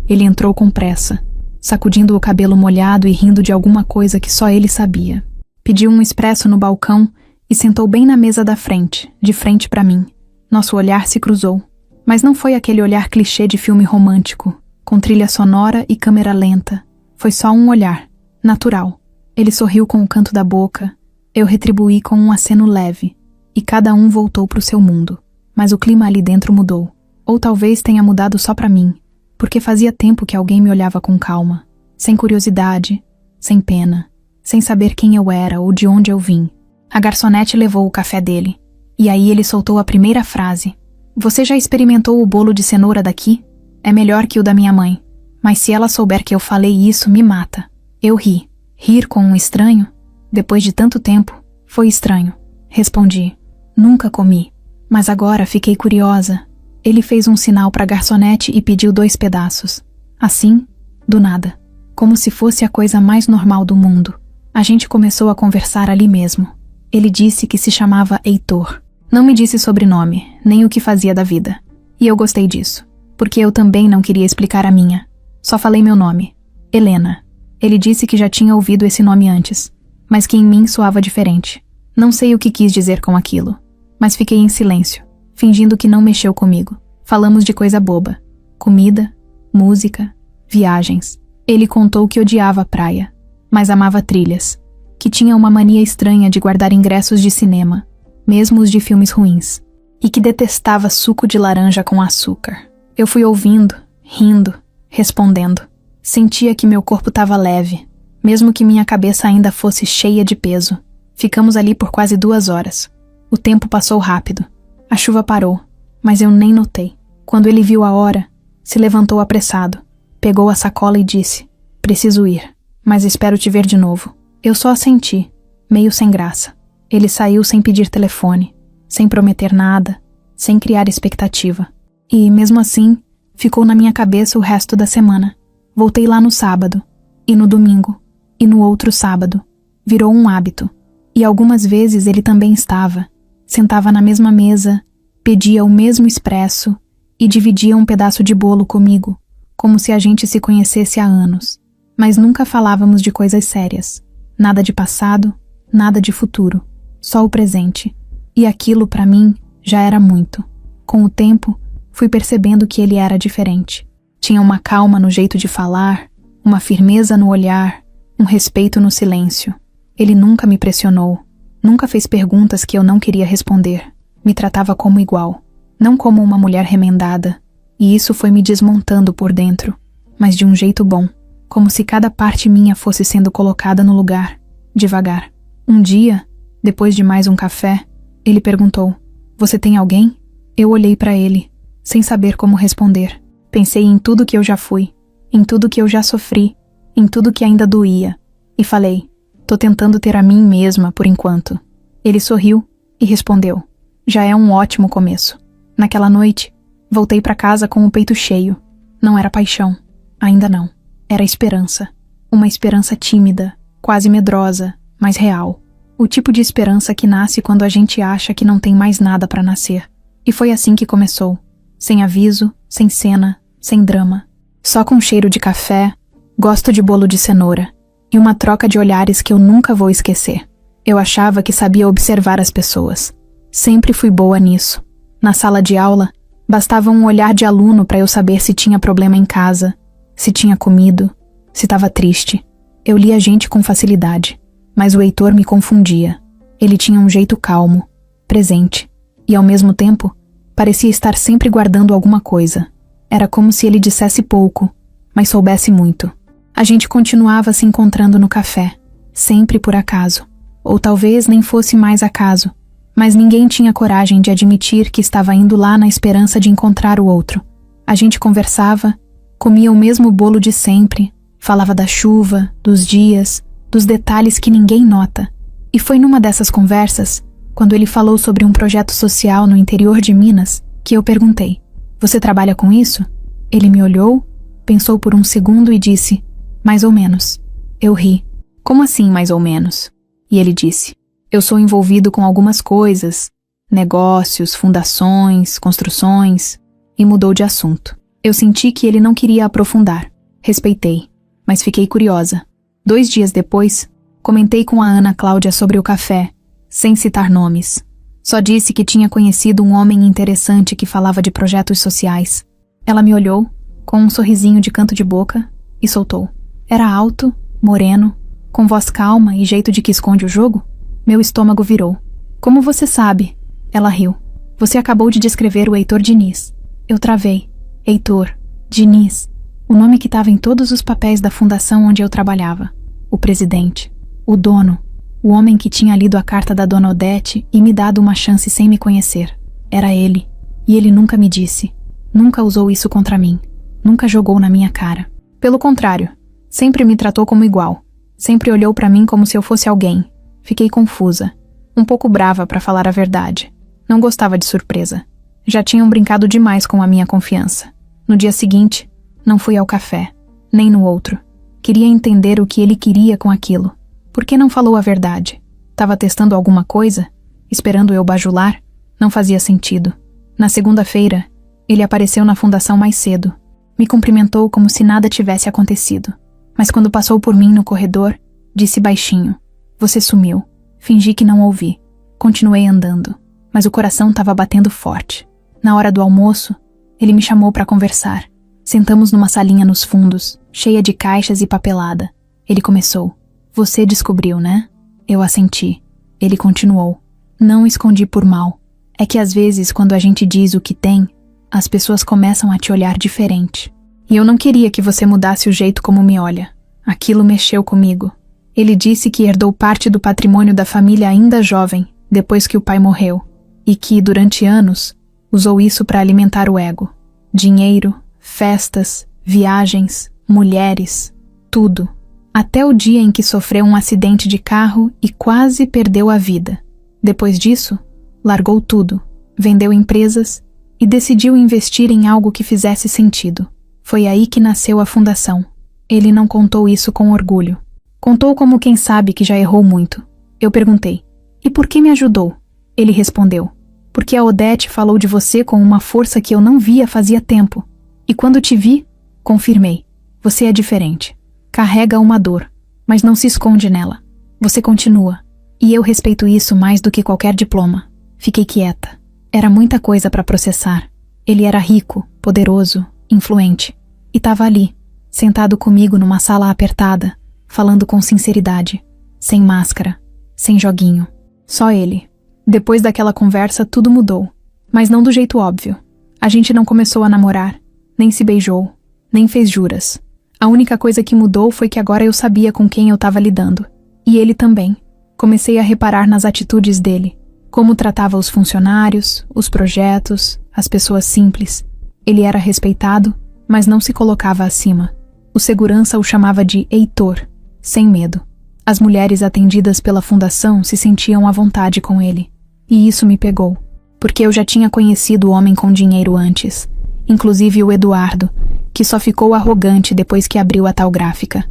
Ele entrou com pressa, sacudindo o cabelo molhado e rindo de alguma coisa que só ele sabia. Pediu um expresso no balcão e sentou bem na mesa da frente, de frente para mim. Nosso olhar se cruzou. Mas não foi aquele olhar clichê de filme romântico, com trilha sonora e câmera lenta. Foi só um olhar, natural. Ele sorriu com o canto da boca, eu retribuí com um aceno leve, e cada um voltou pro seu mundo. Mas o clima ali dentro mudou. Ou talvez tenha mudado só pra mim, porque fazia tempo que alguém me olhava com calma, sem curiosidade, sem pena, sem saber quem eu era ou de onde eu vim. A garçonete levou o café dele, e aí ele soltou a primeira frase. Você já experimentou o bolo de cenoura daqui? É melhor que o da minha mãe. Mas se ela souber que eu falei isso, me mata. Eu ri. Rir com um estranho? Depois de tanto tempo, foi estranho. Respondi. Nunca comi. Mas agora fiquei curiosa. Ele fez um sinal para a garçonete e pediu 2 pedaços. Assim, do nada. Como se fosse a coisa mais normal do mundo. A gente começou a conversar ali mesmo. Ele disse que se chamava Heitor. Não me disse sobrenome, nem o que fazia da vida. E eu gostei disso, porque eu também não queria explicar a minha. Só falei meu nome, Helena. Ele disse que já tinha ouvido esse nome antes, mas que em mim soava diferente. Não sei o que quis dizer com aquilo, mas fiquei em silêncio, fingindo que não mexeu comigo. Falamos de coisa boba, comida, música, viagens. Ele contou que odiava a praia, mas amava trilhas, que tinha uma mania estranha de guardar ingressos de cinema, mesmo os de filmes ruins, e que detestava suco de laranja com açúcar. Eu fui ouvindo, rindo, respondendo. Sentia que meu corpo estava leve, mesmo que minha cabeça ainda fosse cheia de peso. Ficamos ali por quase 2 horas. O tempo passou rápido. A chuva parou, mas eu nem notei. Quando ele viu a hora, se levantou apressado, pegou a sacola e disse, preciso ir, mas espero te ver de novo. Eu só assenti, meio sem graça. Ele saiu sem pedir telefone, sem prometer nada, sem criar expectativa. E, mesmo assim, ficou na minha cabeça o resto da semana. Voltei lá no sábado, e no domingo, e no outro sábado. Virou um hábito. E algumas vezes ele também estava. Sentava na mesma mesa, pedia o mesmo expresso e dividia um pedaço de bolo comigo, como se a gente se conhecesse há anos. Mas nunca falávamos de coisas sérias. Nada de passado, nada de futuro. Só o presente. E aquilo, para mim, já era muito. Com o tempo, fui percebendo que ele era diferente. Tinha uma calma no jeito de falar, uma firmeza no olhar, um respeito no silêncio. Ele nunca me pressionou, nunca fez perguntas que eu não queria responder. Me tratava como igual, não como uma mulher remendada. E isso foi me desmontando por dentro, mas de um jeito bom, como se cada parte minha fosse sendo colocada no lugar, devagar. Um dia, depois de mais um café, ele perguntou, você tem alguém? Eu olhei para ele, sem saber como responder. Pensei em tudo que eu já fui, em tudo que eu já sofri, em tudo que ainda doía, e falei, tô tentando ter a mim mesma por enquanto. Ele sorriu e respondeu, já é um ótimo começo. Naquela noite, voltei para casa com o peito cheio. Não era paixão, ainda não. Era esperança. Uma esperança tímida, quase medrosa, mas real. O tipo de esperança que nasce quando a gente acha que não tem mais nada para nascer. E foi assim que começou. Sem aviso, sem cena, sem drama. Só com cheiro de café, gosto de bolo de cenoura. E uma troca de olhares que eu nunca vou esquecer. Eu achava que sabia observar as pessoas. Sempre fui boa nisso. Na sala de aula, bastava um olhar de aluno para eu saber se tinha problema em casa, se tinha comido, se estava triste. Eu lia gente com facilidade, mas o Heitor me confundia. Ele tinha um jeito calmo, presente, e ao mesmo tempo, parecia estar sempre guardando alguma coisa. Era como se ele dissesse pouco, mas soubesse muito. A gente continuava se encontrando no café, sempre por acaso. Ou talvez nem fosse mais acaso, mas ninguém tinha coragem de admitir que estava indo lá na esperança de encontrar o outro. A gente conversava, comia o mesmo bolo de sempre, falava da chuva, dos dias, dos detalhes que ninguém nota. E foi numa dessas conversas, quando ele falou sobre um projeto social no interior de Minas, que eu perguntei: "Você trabalha com isso?" Ele me olhou, pensou por um segundo e disse: "Mais ou menos." Eu ri. "Como assim, mais ou menos?" E ele disse: "Eu sou envolvido com algumas coisas, negócios, fundações, construções." E mudou de assunto. Eu senti que ele não queria aprofundar. Respeitei, mas fiquei curiosa. 2 dias depois, comentei com a Ana Cláudia sobre o café, sem citar nomes. Só disse que tinha conhecido um homem interessante que falava de projetos sociais. Ela me olhou, com um sorrisinho de canto de boca, e soltou. Era alto, moreno, com voz calma e jeito de que esconde o jogo. Meu estômago virou. "Como você sabe?" Ela riu. "Você acabou de descrever o Heitor Diniz." Eu travei. Heitor, Diniz, o nome que estava em todos os papéis da fundação onde eu trabalhava. O presidente, o dono, o homem que tinha lido a carta da dona Odete e me dado uma chance sem me conhecer. Era ele. E ele nunca me disse. Nunca usou isso contra mim. Nunca jogou na minha cara. Pelo contrário, sempre me tratou como igual. Sempre olhou para mim como se eu fosse alguém. Fiquei confusa. Um pouco brava, para falar a verdade. Não gostava de surpresa. Já tinham brincado demais com a minha confiança. No dia seguinte, não fui ao café. Nem no outro. Queria entender o que ele queria com aquilo. Por que não falou a verdade? Tava testando alguma coisa? Esperando eu bajular? Não fazia sentido. Na segunda-feira, ele apareceu na fundação mais cedo. Me cumprimentou como se nada tivesse acontecido. Mas quando passou por mim no corredor, disse baixinho: "Você sumiu." Fingi que não ouvi. Continuei andando, mas o coração estava batendo forte. Na hora do almoço, ele me chamou para conversar. Sentamos numa salinha nos fundos, cheia de caixas e papelada. Ele começou: "Você descobriu, né?" Eu assenti. Ele continuou: "Não escondi por mal. É que às vezes, quando a gente diz o que tem, as pessoas começam a te olhar diferente. E eu não queria que você mudasse o jeito como me olha." Aquilo mexeu comigo. Ele disse que herdou parte do patrimônio da família ainda jovem, depois que o pai morreu, e que, durante anos, usou isso para alimentar o ego. Dinheiro, festas, viagens, mulheres, tudo. Até o dia em que sofreu um acidente de carro e quase perdeu a vida. Depois disso, largou tudo, vendeu empresas e decidiu investir em algo que fizesse sentido. Foi aí que nasceu a fundação. Ele não contou isso com orgulho. Contou como quem sabe que já errou muito. Eu perguntei: "E por que me ajudou?" Ele respondeu: "Porque a Odete falou de você com uma força que eu não via fazia tempo. E quando te vi, confirmei. Você é diferente. Carrega uma dor, mas não se esconde nela. Você continua. E eu respeito isso mais do que qualquer diploma." Fiquei quieta. Era muita coisa para processar. Ele era rico, poderoso, influente. E estava ali, sentado comigo numa sala apertada, falando com sinceridade, sem máscara, sem joguinho. Só ele. Depois daquela conversa, tudo mudou. Mas não do jeito óbvio. A gente não começou a namorar, nem se beijou, nem fez juras. A única coisa que mudou foi que agora eu sabia com quem eu estava lidando. E ele também. Comecei a reparar nas atitudes dele. Como tratava os funcionários, os projetos, as pessoas simples. Ele era respeitado, mas não se colocava acima. O segurança o chamava de Heitor, sem medo. As mulheres atendidas pela fundação se sentiam à vontade com ele. E isso me pegou, porque eu já tinha conhecido o homem com dinheiro antes, inclusive o Eduardo, que só ficou arrogante depois que abriu a tal gráfica.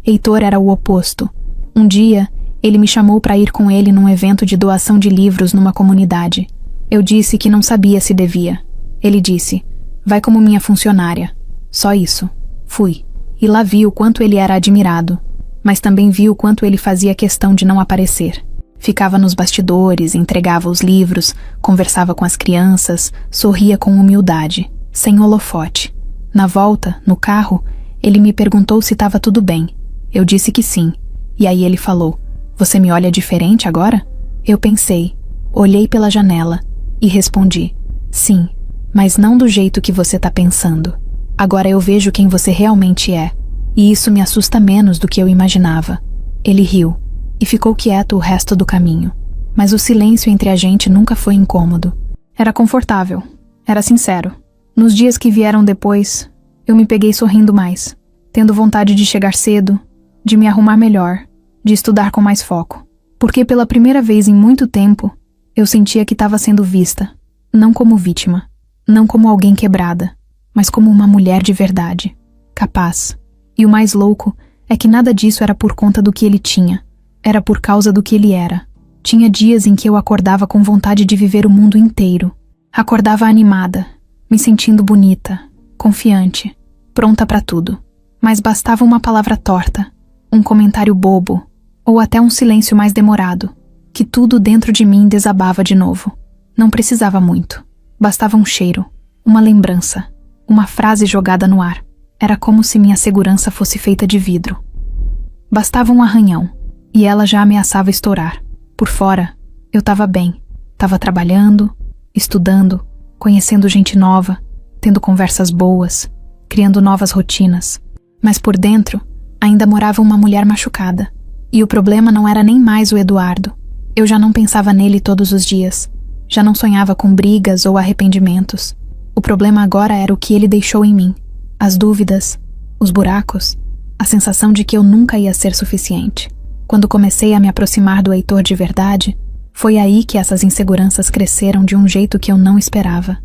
Heitor era o oposto. Um dia, ele me chamou para ir com ele num evento de doação de livros numa comunidade. Eu disse que não sabia se devia. Ele disse: "Vai como minha funcionária." Só isso. Fui. E lá vi o quanto ele era admirado, mas também vi o quanto ele fazia questão de não aparecer. Ficava nos bastidores, entregava os livros, conversava com as crianças, sorria com humildade, sem holofote. Na volta, no carro, Ele me perguntou se estava tudo bem. Eu disse que sim. E aí ele falou: "Você me olha diferente agora?" Eu pensei, olhei pela janela e respondi: "Sim, mas não do jeito que você tá pensando. Agora eu vejo quem você realmente é, e isso me assusta menos do que eu imaginava." Ele riu e ficou quieto o resto do caminho, mas o silêncio entre a gente nunca foi incômodo. Era confortável, era sincero. Nos dias que vieram depois, eu me peguei sorrindo mais, tendo vontade de chegar cedo, de me arrumar melhor, de estudar com mais foco. Porque pela primeira vez em muito tempo, eu sentia que estava sendo vista, não como vítima, não como alguém quebrada, mas como uma mulher de verdade, capaz. E o mais louco é que nada disso era por conta do que ele tinha, era por causa do que ele era. Tinha dias em que eu acordava com vontade de viver o mundo inteiro. Acordava animada, me sentindo bonita, confiante, pronta para tudo. Mas bastava uma palavra torta, um comentário bobo, ou até um silêncio mais demorado, que tudo dentro de mim desabava de novo. Não precisava muito. Bastava um cheiro, uma lembrança, uma frase jogada no ar. Era como se minha segurança fosse feita de vidro. Bastava um arranhão, e ela já ameaçava estourar. Por fora, eu estava bem. Estava trabalhando, estudando, conhecendo gente nova, tendo conversas boas, criando novas rotinas. Mas por dentro, ainda morava uma mulher machucada. E o problema não era nem mais o Eduardo. Eu já não pensava nele todos os dias. Já não sonhava com brigas ou arrependimentos. O problema agora era o que ele deixou em mim. As dúvidas, os buracos, a sensação de que eu nunca ia ser suficiente. Quando comecei a me aproximar do Heitor de verdade, foi aí que essas inseguranças cresceram de um jeito que eu não esperava.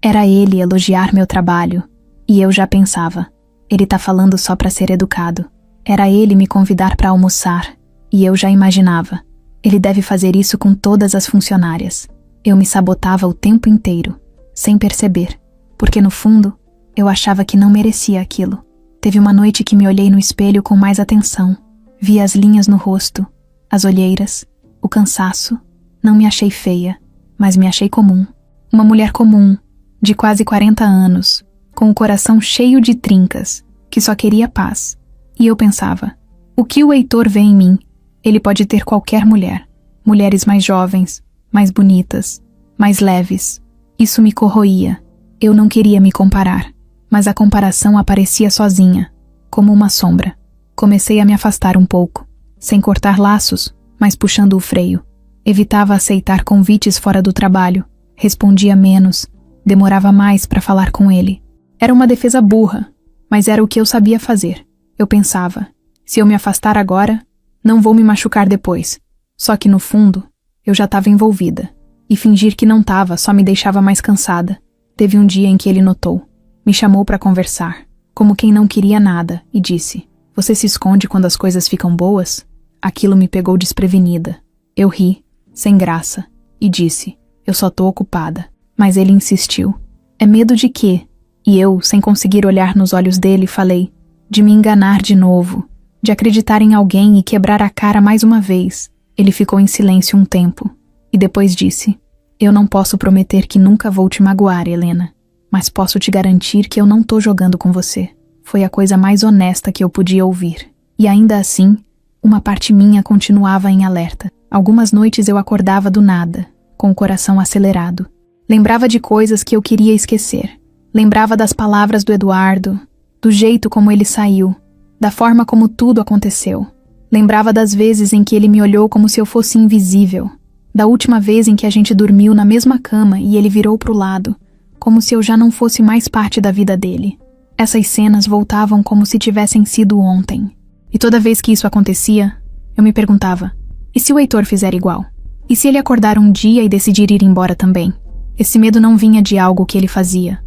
Era ele elogiar meu trabalho, e eu já pensava, ele tá falando só pra ser educado. Era ele me convidar pra almoçar, e eu já imaginava, ele deve fazer isso com todas as funcionárias. Eu me sabotava o tempo inteiro, sem perceber, porque no fundo, eu achava que não merecia aquilo. Teve uma noite que me olhei no espelho com mais atenção. Vi as linhas no rosto, as olheiras, o cansaço. Não me achei feia, mas me achei comum. Uma mulher comum, de quase 40 anos, com o coração cheio de trincas, que só queria paz. E eu pensava, o que o Heitor vê em mim, ele pode ter qualquer mulher. Mulheres mais jovens, mais bonitas, mais leves. Isso me corroía. Eu não queria me comparar. Mas a comparação aparecia sozinha, como uma sombra. Comecei a me afastar um pouco, sem cortar laços, mas puxando o freio. Evitava aceitar convites fora do trabalho, respondia menos, demorava mais para falar com ele. Era uma defesa burra, mas era o que eu sabia fazer. Eu pensava, se eu me afastar agora, não vou me machucar depois. Só que no fundo, eu já estava envolvida, e fingir que não estava só me deixava mais cansada. Teve um dia em que ele notou. Me chamou para conversar, como quem não queria nada, e disse: "Você se esconde quando as coisas ficam boas?" Aquilo me pegou desprevenida. Eu ri, sem graça, e disse: "Eu só tô ocupada." Mas ele insistiu. "É medo de quê?" E eu, sem conseguir olhar nos olhos dele, falei: "De me enganar de novo, de acreditar em alguém e quebrar a cara mais uma vez." Ele ficou em silêncio um tempo, e depois disse: "Eu não posso prometer que nunca vou te magoar, Helena. Mas posso te garantir que eu não tô jogando com você." Foi a coisa mais honesta que eu podia ouvir. E ainda assim, uma parte minha continuava em alerta. Algumas noites eu acordava do nada, com o coração acelerado. Lembrava de coisas que eu queria esquecer. Lembrava das palavras do Eduardo, do jeito como ele saiu, da forma como tudo aconteceu. Lembrava das vezes em que ele me olhou como se eu fosse invisível. Da última vez em que a gente dormiu na mesma cama e ele virou pro lado, como se eu já não fosse mais parte da vida dele. Essas cenas voltavam como se tivessem sido ontem. E toda vez que isso acontecia, eu me perguntava, e se o Heitor fizer igual? E se ele acordar um dia e decidir ir embora também? Esse medo não vinha de algo que ele fazia.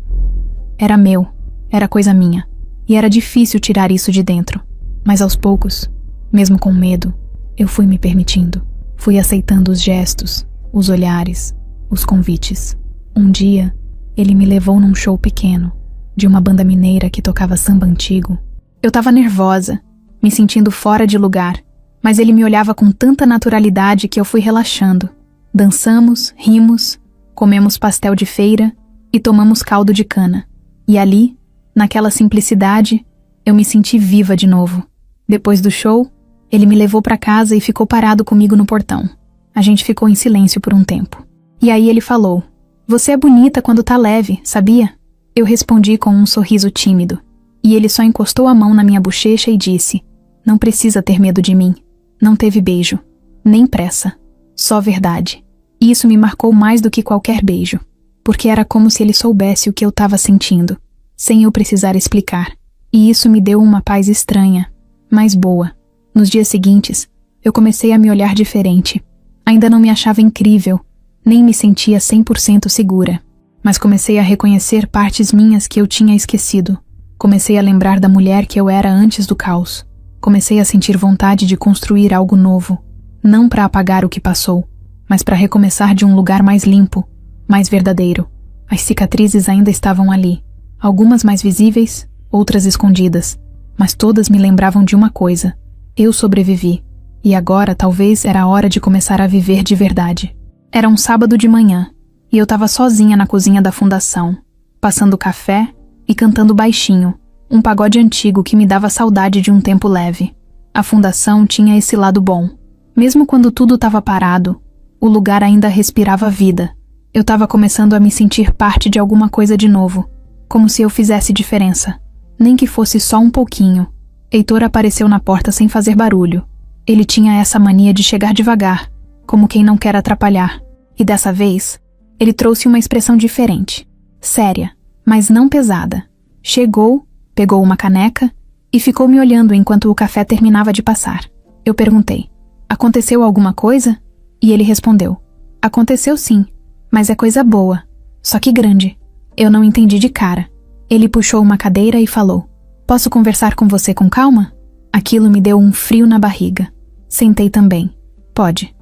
Era meu, era coisa minha, e era difícil tirar isso de dentro. Mas aos poucos, mesmo com medo, eu fui me permitindo. Fui aceitando os gestos, os olhares, os convites. Um dia, ele me levou num show pequeno, de uma banda mineira que tocava samba antigo. Eu tava nervosa, me sentindo fora de lugar, mas ele me olhava com tanta naturalidade que eu fui relaxando. Dançamos, rimos, comemos pastel de feira e tomamos caldo de cana. E ali, naquela simplicidade, Eu me senti viva de novo. Depois do show, ele me levou para casa e ficou parado comigo no portão. A gente ficou em silêncio por um tempo. E aí ele falou: "Você é bonita quando tá leve, sabia?" Eu respondi com um sorriso tímido. E ele só encostou a mão na minha bochecha e disse: "Não precisa ter medo de mim." Não teve beijo, nem pressa, só verdade. E isso me marcou mais do que qualquer beijo, porque era como se ele soubesse o que eu estava sentindo, sem eu precisar explicar. E isso me deu uma paz estranha, mas boa. Nos dias seguintes, eu comecei a me olhar diferente. Ainda não me achava incrível, nem me sentia 100% segura. Mas comecei a reconhecer partes minhas que eu tinha esquecido. Comecei a lembrar da mulher que eu era antes do caos. Comecei a sentir vontade de construir algo novo. Não para apagar o que passou, mas para recomeçar de um lugar mais limpo, mais verdadeiro. As cicatrizes ainda estavam ali. Algumas mais visíveis, outras escondidas. Mas todas me lembravam de uma coisa. Eu sobrevivi. E agora talvez era a hora de começar a viver de verdade. Era um sábado de manhã, e eu estava sozinha na cozinha da fundação, passando café e cantando baixinho, um pagode antigo que me dava saudade de um tempo leve. A fundação tinha esse lado bom. Mesmo quando tudo estava parado, o lugar ainda respirava vida. Eu estava começando a me sentir parte de alguma coisa de novo, como se eu fizesse diferença. Nem que fosse só um pouquinho. Heitor apareceu na porta sem fazer barulho. Ele tinha essa mania de chegar devagar, como quem não quer atrapalhar. E dessa vez, ele trouxe uma expressão diferente. Séria, mas não pesada. Chegou, pegou uma caneca e ficou me olhando enquanto o café terminava de passar. Eu perguntei: "Aconteceu alguma coisa?" E ele respondeu: "Aconteceu sim, mas é coisa boa, só que grande." Eu não entendi de cara. Ele puxou uma cadeira e falou: "Posso conversar com você com calma?" Aquilo me deu um frio na barriga. Sentei também. "Pode."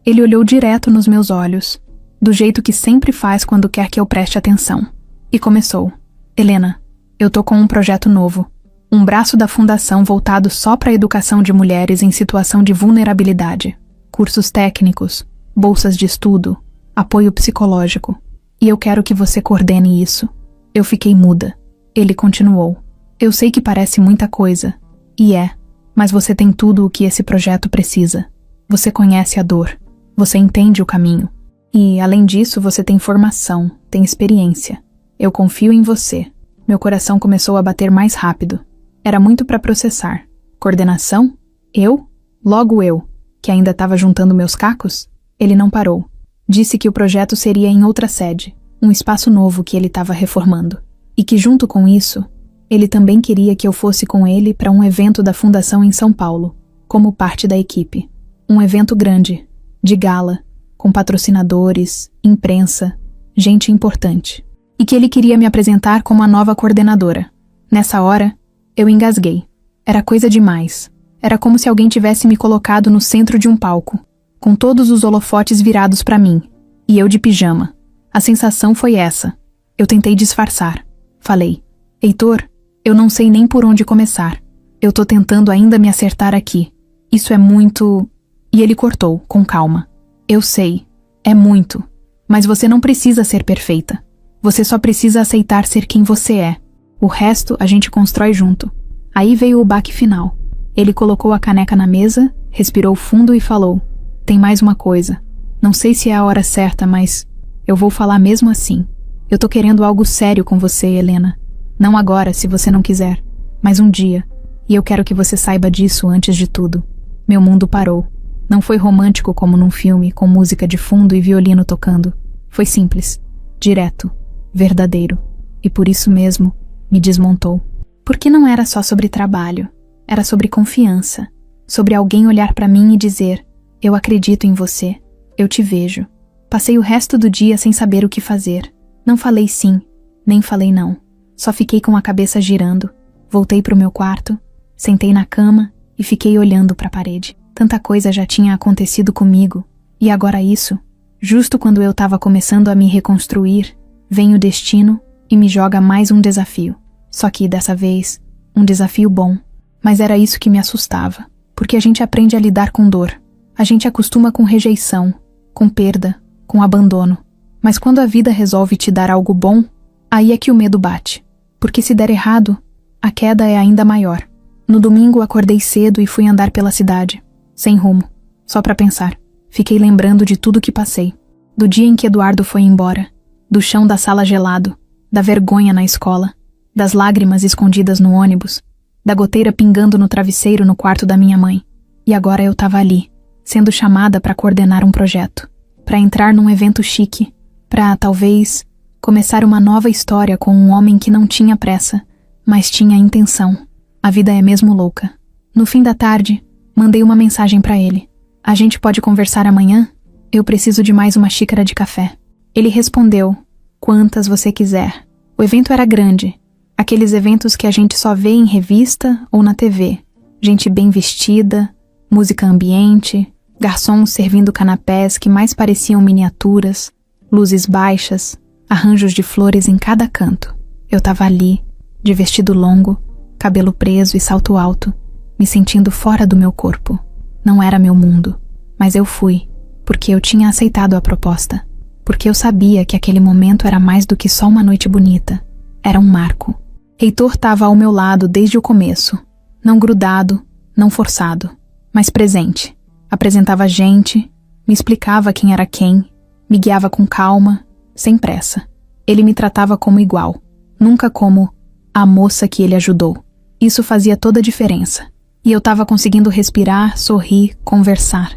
Ele olhou direto nos meus olhos, do jeito que sempre faz quando quer que eu preste atenção. E começou: "Helena, eu tô com um projeto novo. Um braço da fundação voltado só para a educação de mulheres em situação de vulnerabilidade. Cursos técnicos, bolsas de estudo, apoio psicológico. E eu quero que você coordene isso." Eu fiquei muda. Ele continuou: "Eu sei que parece muita coisa. E é. Mas você tem tudo o que esse projeto precisa. Você conhece a dor. Você entende o caminho. E, além disso, você tem formação, tem experiência. Eu confio em você." Meu coração começou a bater mais rápido. Era muito para processar. Coordenação? Eu? Logo eu, que ainda estava juntando meus cacos? Ele não parou. Disse que o projeto seria em outra sede, um espaço novo que ele estava reformando. E que, junto com isso, ele também queria que eu fosse com ele para um evento da Fundação em São Paulo, como parte da equipe. Um evento grande, de gala, com patrocinadores, imprensa, gente importante. E que ele queria me apresentar como a nova coordenadora. Nessa hora, eu engasguei. Era coisa demais. Era como se alguém tivesse me colocado no centro de um palco, com todos os holofotes virados para mim, e eu de pijama. A sensação foi essa. Eu tentei disfarçar. Falei: "Heitor, eu não sei nem por onde começar. Eu tô tentando ainda me acertar aqui. Isso é muito..." E ele cortou, com calma: "Eu sei, é muito. Mas você não precisa ser perfeita. Você só precisa aceitar ser quem você é. O resto a gente constrói junto." Aí veio o baque final. Ele colocou a caneca na mesa, respirou fundo e falou: "Tem mais uma coisa. Não sei se é a hora certa, mas eu vou falar mesmo assim. Eu tô querendo algo sério com você, Helena. Não agora, se você não quiser, mas um dia. E eu quero que você saiba disso antes de tudo." Meu mundo parou. Não foi romântico como num filme, com música de fundo e violino tocando. Foi simples, direto, verdadeiro. E por isso mesmo, me desmontou. Porque não era só sobre trabalho. Era sobre confiança. Sobre alguém olhar pra mim e dizer: "Eu acredito em você. Eu te vejo." Passei o resto do dia sem saber o que fazer. Não falei sim, nem falei não. Só fiquei com a cabeça girando. Voltei pro meu quarto, sentei na cama e fiquei olhando pra parede. Tanta coisa já tinha acontecido comigo. E agora isso, justo quando eu estava começando a me reconstruir, vem o destino e me joga mais um desafio. Só que, dessa vez, um desafio bom. Mas era isso que me assustava. Porque a gente aprende a lidar com dor. A gente acostuma com rejeição, com perda, com abandono. Mas quando a vida resolve te dar algo bom, aí é que o medo bate. Porque se der errado, a queda é ainda maior. No domingo acordei cedo e fui andar pela cidade, sem rumo, só pra pensar. Fiquei lembrando de tudo que passei. Do dia em que Eduardo foi embora, do chão da sala gelado, da vergonha na escola, das lágrimas escondidas no ônibus, da goteira pingando no travesseiro no quarto da minha mãe. E agora eu tava ali, sendo chamada para coordenar um projeto, para entrar num evento chique, para, talvez, começar uma nova história com um homem que não tinha pressa, mas tinha intenção. A vida é mesmo louca. No fim da tarde, mandei uma mensagem para ele. A gente pode conversar amanhã? Eu preciso de mais uma xícara de café. Ele respondeu, quantas você quiser. O evento era grande, aqueles eventos que a gente só vê em revista ou na TV. Gente bem vestida, música ambiente, garçons servindo canapés que mais pareciam miniaturas, luzes baixas, arranjos de flores em cada canto. Eu tava ali, de vestido longo, cabelo preso e salto alto, me sentindo fora do meu corpo. Não era meu mundo, mas eu fui, porque eu tinha aceitado a proposta, porque eu sabia que aquele momento era mais do que só uma noite bonita. Era um marco. Heitor estava ao meu lado desde o começo, não grudado, não forçado, mas presente. Apresentava gente, me explicava quem era quem, me guiava com calma, sem pressa. Ele me tratava como igual, nunca como a moça que ele ajudou. Isso fazia toda a diferença. E eu estava conseguindo respirar, sorrir, conversar.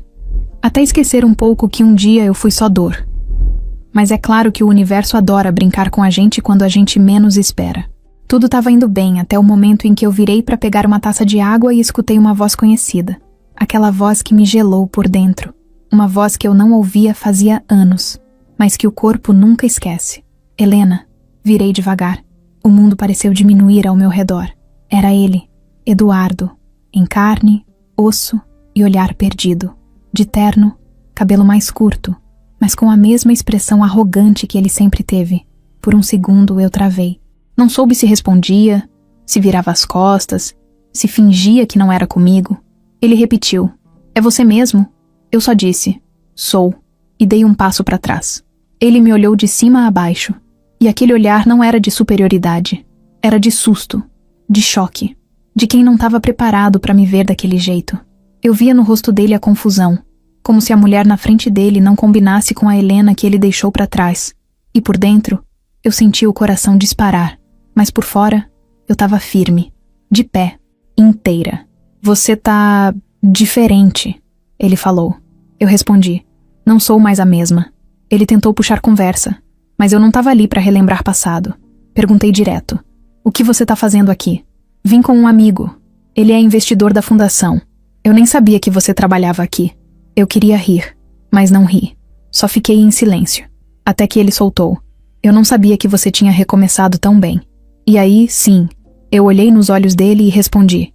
Até esquecer um pouco que um dia eu fui só dor. Mas é claro que o universo adora brincar com a gente quando a gente menos espera. Tudo estava indo bem até o momento em que eu virei para pegar uma taça de água e escutei uma voz conhecida. Aquela voz que me gelou por dentro. Uma voz que eu não ouvia fazia anos, mas que o corpo nunca esquece. Helena. Virei devagar. O mundo pareceu diminuir ao meu redor. Era ele, Eduardo, em carne, osso e olhar perdido. De terno, cabelo mais curto, mas com a mesma expressão arrogante que ele sempre teve. Por um segundo eu travei. Não soube se respondia, se virava as costas, se fingia que não era comigo. Ele repetiu, é você mesmo? Eu só disse, sou, e dei um passo para trás. Ele me olhou de cima a baixo, e aquele olhar não era de superioridade, era de susto, de choque, de quem não estava preparado para me ver daquele jeito. Eu via no rosto dele a confusão, como se a mulher na frente dele não combinasse com a Helena que ele deixou para trás. E por dentro, eu sentia o coração disparar, mas por fora, eu estava firme, de pé, inteira. Você tá diferente, ele falou. Eu respondi, não sou mais a mesma. Ele tentou puxar conversa, mas eu não estava ali para relembrar passado. Perguntei direto, o que você tá fazendo aqui? Vim com um amigo. Ele é investidor da fundação. Eu nem sabia que você trabalhava aqui. Eu queria rir, mas não ri. Só fiquei em silêncio. Até que ele soltou. Eu não sabia que você tinha recomeçado tão bem. E aí, sim, eu olhei nos olhos dele e respondi.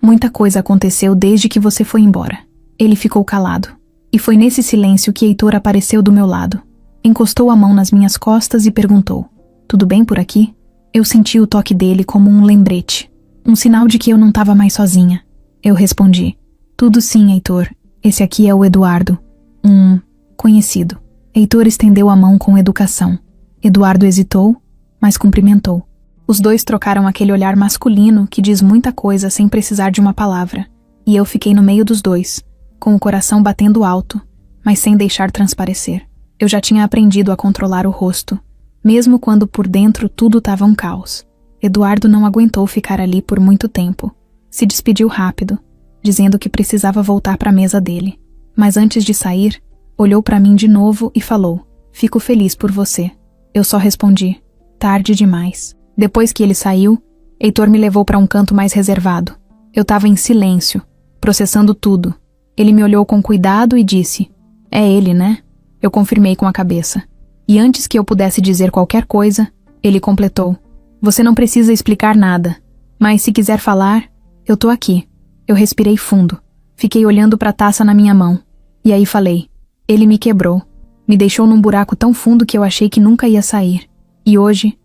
Muita coisa aconteceu desde que você foi embora. Ele ficou calado. E foi nesse silêncio que Heitor apareceu do meu lado. Encostou a mão nas minhas costas e perguntou. Tudo bem por aqui? Eu senti o toque dele como um lembrete. Um sinal de que eu não estava mais sozinha. Eu respondi. Tudo sim, Heitor. Esse aqui é o Eduardo. Um conhecido. Heitor estendeu a mão com educação. Eduardo hesitou, mas cumprimentou. Os dois trocaram aquele olhar masculino que diz muita coisa sem precisar de uma palavra. E eu fiquei no meio dos dois, com o coração batendo alto, mas sem deixar transparecer. Eu já tinha aprendido a controlar o rosto, mesmo quando por dentro tudo estava um caos. Eduardo não aguentou ficar ali por muito tempo. Se despediu rápido, dizendo que precisava voltar para a mesa dele. Mas antes de sair, olhou para mim de novo e falou, fico feliz por você. Eu só respondi, tarde demais. Depois que ele saiu, Heitor me levou para um canto mais reservado. Eu estava em silêncio, processando tudo. Ele me olhou com cuidado e disse, é ele, né? Eu confirmei com a cabeça. E antes que eu pudesse dizer qualquer coisa, ele completou, você não precisa explicar nada, mas se quiser falar, eu tô aqui. Eu respirei fundo, fiquei olhando para a taça na minha mão. E aí falei, ele me quebrou. Me deixou num buraco tão fundo que eu achei que nunca ia sair. E hoje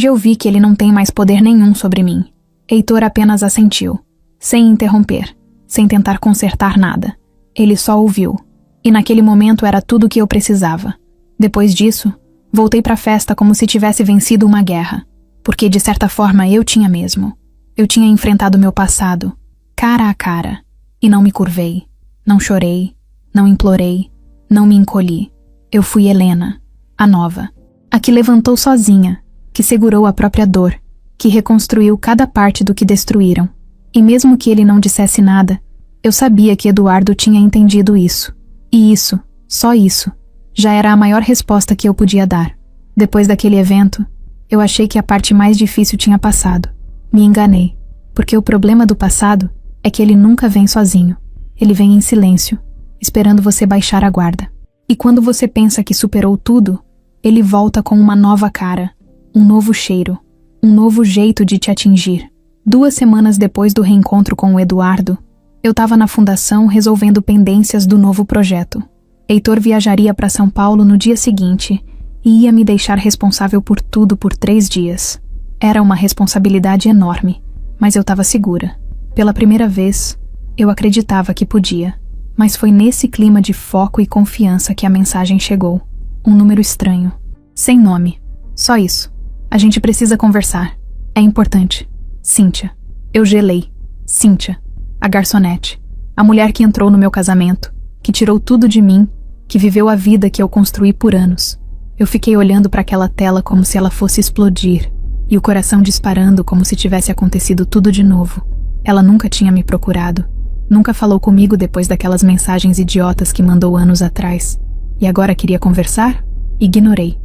eu vi que ele não tem mais poder nenhum sobre mim. Heitor apenas assentiu, sem interromper, sem tentar consertar nada. Ele só ouviu. E naquele momento era tudo o que eu precisava. Depois disso, voltei para a festa como se tivesse vencido uma guerra. Porque de certa forma eu tinha mesmo. Eu tinha enfrentado meu passado, cara a cara, e não me curvei, não chorei, não implorei, não me encolhi. Eu fui Helena, a nova, a que levantou sozinha, que segurou a própria dor, que reconstruiu cada parte do que destruíram. E mesmo que ele não dissesse nada, eu sabia que Eduardo tinha entendido isso. E isso, só isso, já era a maior resposta que eu podia dar. Depois daquele evento, eu achei que a parte mais difícil tinha passado. Me enganei, porque o problema do passado é que ele nunca vem sozinho. Ele vem em silêncio, esperando você baixar a guarda. E quando você pensa que superou tudo, ele volta com uma nova cara, um novo cheiro, um novo jeito de te atingir. 2 semanas depois do reencontro com o Eduardo, eu estava na fundação resolvendo pendências do novo projeto. Heitor viajaria para São Paulo no dia seguinte e ia me deixar responsável por tudo por 3 dias. Era uma responsabilidade enorme, mas eu estava segura. Pela primeira vez, eu acreditava que podia. Mas foi nesse clima de foco e confiança que a mensagem chegou. Um número estranho. Sem nome. Só isso. A gente precisa conversar. É importante. Cíntia. Eu gelei. Cíntia. A garçonete. A mulher que entrou no meu casamento. Que tirou tudo de mim. Que viveu a vida que eu construí por anos. Eu fiquei olhando para aquela tela como se ela fosse explodir. E o coração disparando como se tivesse acontecido tudo de novo. Ela nunca tinha me procurado. Nunca falou comigo depois daquelas mensagens idiotas que mandou anos atrás. E agora queria conversar? Ignorei.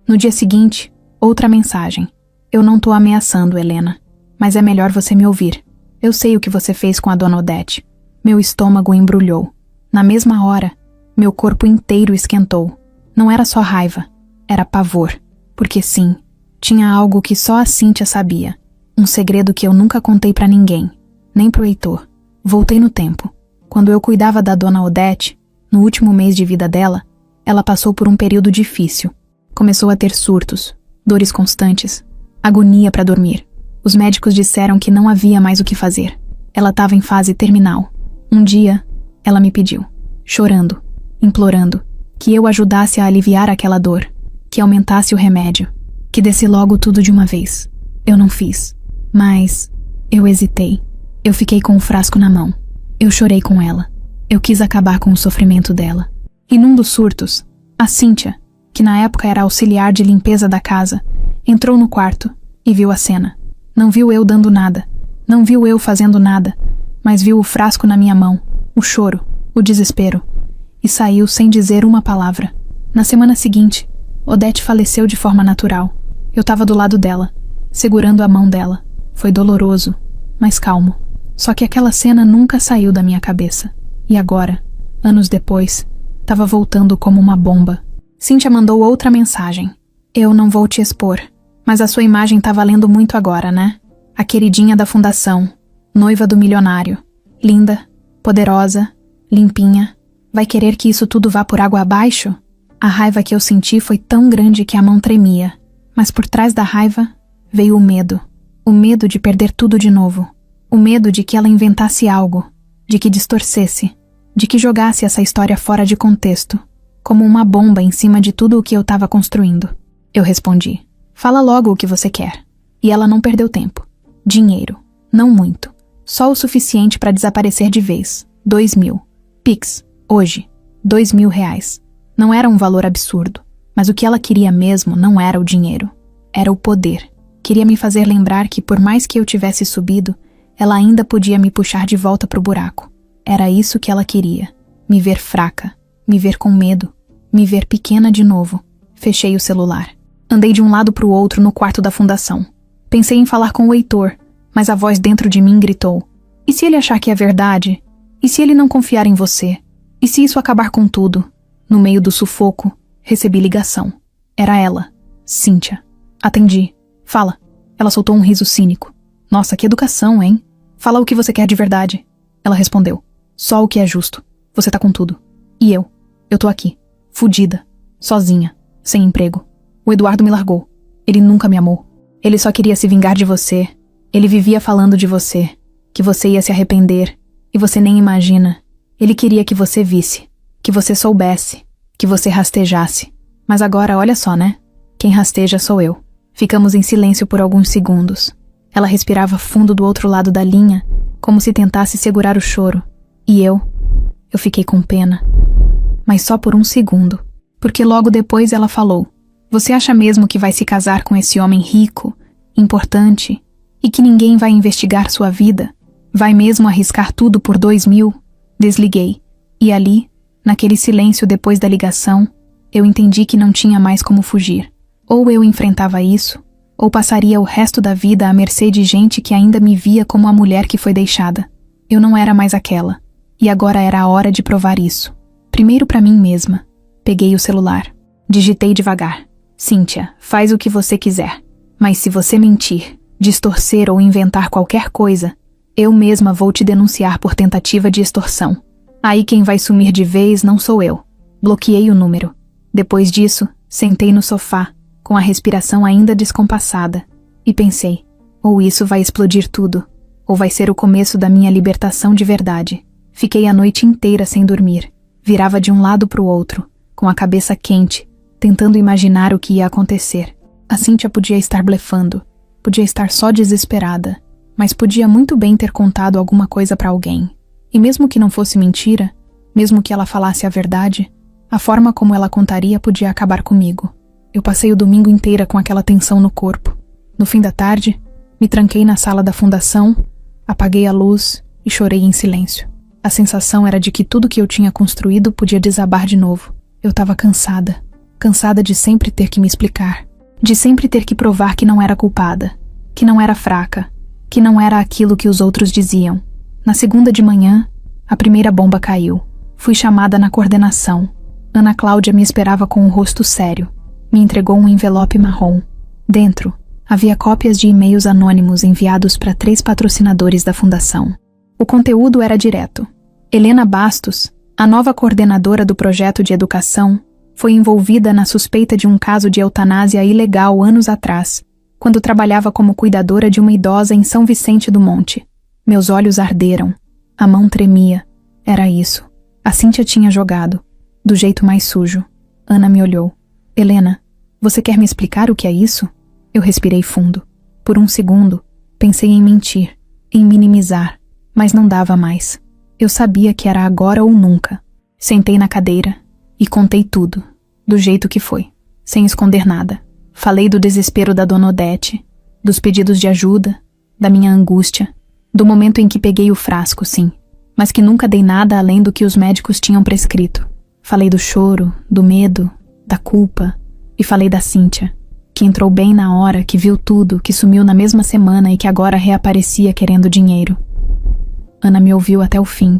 No dia seguinte, outra mensagem. Eu não tô ameaçando, Helena. Mas é melhor você me ouvir. Eu sei o que você fez com a dona Odete. Meu estômago embrulhou. Na mesma hora, meu corpo inteiro esquentou. Não era só raiva. Era pavor. Porque sim, tinha algo que só a Cíntia sabia. Um segredo que eu nunca contei pra ninguém. Nem pro Heitor. Voltei no tempo. Quando eu cuidava da dona Odete, no último mês de vida dela, ela passou por um período difícil. Começou a ter surtos, dores constantes, agonia para dormir. Os médicos disseram que não havia mais o que fazer. Ela estava em fase terminal. Um dia, ela me pediu, chorando, implorando, que eu ajudasse a aliviar aquela dor, que aumentasse o remédio, que desse logo tudo de uma vez. Eu não fiz, mas eu hesitei. Eu fiquei com o frasco na mão. Eu chorei com ela. Eu quis acabar com o sofrimento dela. E num dos surtos, a Cíntia, que na época era auxiliar de limpeza da casa, entrou no quarto e viu a cena. Não viu eu dando nada, não viu eu fazendo nada, mas viu o frasco na minha mão, o choro, o desespero, e saiu sem dizer uma palavra. Na semana seguinte, Odete faleceu de forma natural. Eu estava do lado dela, segurando a mão dela. Foi doloroso, mas calmo. Só que aquela cena nunca saiu da minha cabeça. E agora, anos depois, estava voltando como uma bomba. Cíntia mandou outra mensagem. Eu não vou te expor, mas a sua imagem tá valendo muito agora, né? A queridinha da fundação, noiva do milionário. Linda, poderosa, limpinha. Vai querer que isso tudo vá por água abaixo? A raiva que eu senti foi tão grande que a mão tremia. Mas por trás da raiva veio o medo. O medo de perder tudo de novo. O medo de que ela inventasse algo, de que distorcesse, de que jogasse essa história fora de contexto, como uma bomba em cima de tudo o que eu estava construindo. Eu respondi, fala logo o que você quer. E ela não perdeu tempo. Dinheiro. Não muito. Só o suficiente para desaparecer de vez. 2.000. Pix. Hoje. 2.000 reais. Não era um valor absurdo. Mas o que ela queria mesmo não era o dinheiro. Era o poder. Queria me fazer lembrar que por mais que eu tivesse subido, ela ainda podia me puxar de volta pro buraco. Era isso que ela queria. Me ver fraca. Me ver com medo. Me ver pequena de novo. Fechei o celular. Andei de um lado pro outro no quarto da fundação. Pensei em falar com o Heitor, mas a voz dentro de mim gritou. E se ele achar que é verdade? E se ele não confiar em você? E se isso acabar com tudo? No meio do sufoco, recebi ligação. Era ela. Cíntia. Atendi. Fala. Ela soltou um riso cínico. Nossa, que educação, hein? Fala o que você quer de verdade. Ela respondeu. Só o que é justo. Você tá com tudo. E eu? Eu tô aqui. Fudida. Sozinha. Sem emprego. O Eduardo me largou. Ele nunca me amou. Ele só queria se vingar de você. Ele vivia falando de você. Que você ia se arrepender. E você nem imagina. Ele queria que você visse. Que você soubesse. Que você rastejasse. Mas agora olha só, né? Quem rasteja sou eu. Ficamos em silêncio por alguns segundos. Ela respirava fundo do outro lado da linha, como se tentasse segurar o choro. E eu fiquei com pena. Mas só por um segundo, porque logo depois ela falou: "Você acha mesmo que vai se casar com esse homem rico, importante, e que ninguém vai investigar sua vida? Vai mesmo arriscar tudo por 2.000? Desliguei. E ali, naquele silêncio depois da ligação, eu entendi que não tinha mais como fugir. Ou eu enfrentava isso, ou passaria o resto da vida à mercê de gente que ainda me via como a mulher que foi deixada. Eu não era mais aquela, e agora era a hora de provar isso. Primeiro para mim mesma. Peguei o celular. Digitei devagar: "Cíntia, faz o que você quiser. Mas se você mentir, distorcer ou inventar qualquer coisa, eu mesma vou te denunciar por tentativa de extorsão. Aí quem vai sumir de vez não sou eu." Bloqueei o número. Depois disso, sentei no sofá, com a respiração ainda descompassada, e pensei: ou isso vai explodir tudo, ou vai ser o começo da minha libertação de verdade. Fiquei a noite inteira sem dormir. Virava de um lado para o outro, com a cabeça quente, tentando imaginar o que ia acontecer. A Cíntia podia estar blefando, podia estar só desesperada, mas podia muito bem ter contado alguma coisa para alguém. E mesmo que não fosse mentira, mesmo que ela falasse a verdade, a forma como ela contaria podia acabar comigo. Eu passei o domingo inteiro com aquela tensão no corpo. No fim da tarde, me tranquei na sala da fundação, apaguei a luz e chorei em silêncio. A sensação era de que tudo que eu tinha construído podia desabar de novo. Eu estava cansada. Cansada de sempre ter que me explicar. De sempre ter que provar que não era culpada. Que não era fraca. Que não era aquilo que os outros diziam. Na segunda de manhã, a primeira bomba caiu. Fui chamada na coordenação. Ana Cláudia me esperava com um rosto sério. Me entregou um envelope marrom. Dentro, havia cópias de e-mails anônimos enviados para 3 patrocinadores da fundação. O conteúdo era direto. Helena Bastos, a nova coordenadora do projeto de educação, foi envolvida na suspeita de um caso de eutanásia ilegal anos atrás, quando trabalhava como cuidadora de uma idosa em São Vicente do Monte. Meus olhos arderam. A mão tremia. Era isso. A Cíntia tinha jogado. Do jeito mais sujo. Ana me olhou. "Helena, você quer me explicar o que é isso?" Eu respirei fundo. Por um segundo, pensei em mentir, em minimizar, mas não dava mais. Eu sabia que era agora ou nunca. Sentei na cadeira e contei tudo, do jeito que foi, sem esconder nada. Falei do desespero da Dona Odete, dos pedidos de ajuda, da minha angústia, do momento em que peguei o frasco, sim, mas que nunca dei nada além do que os médicos tinham prescrito. Falei do choro, do medo, da culpa, e falei da Cíntia, que entrou bem na hora, que viu tudo, que sumiu na mesma semana e que agora reaparecia querendo dinheiro. Ana me ouviu até o fim,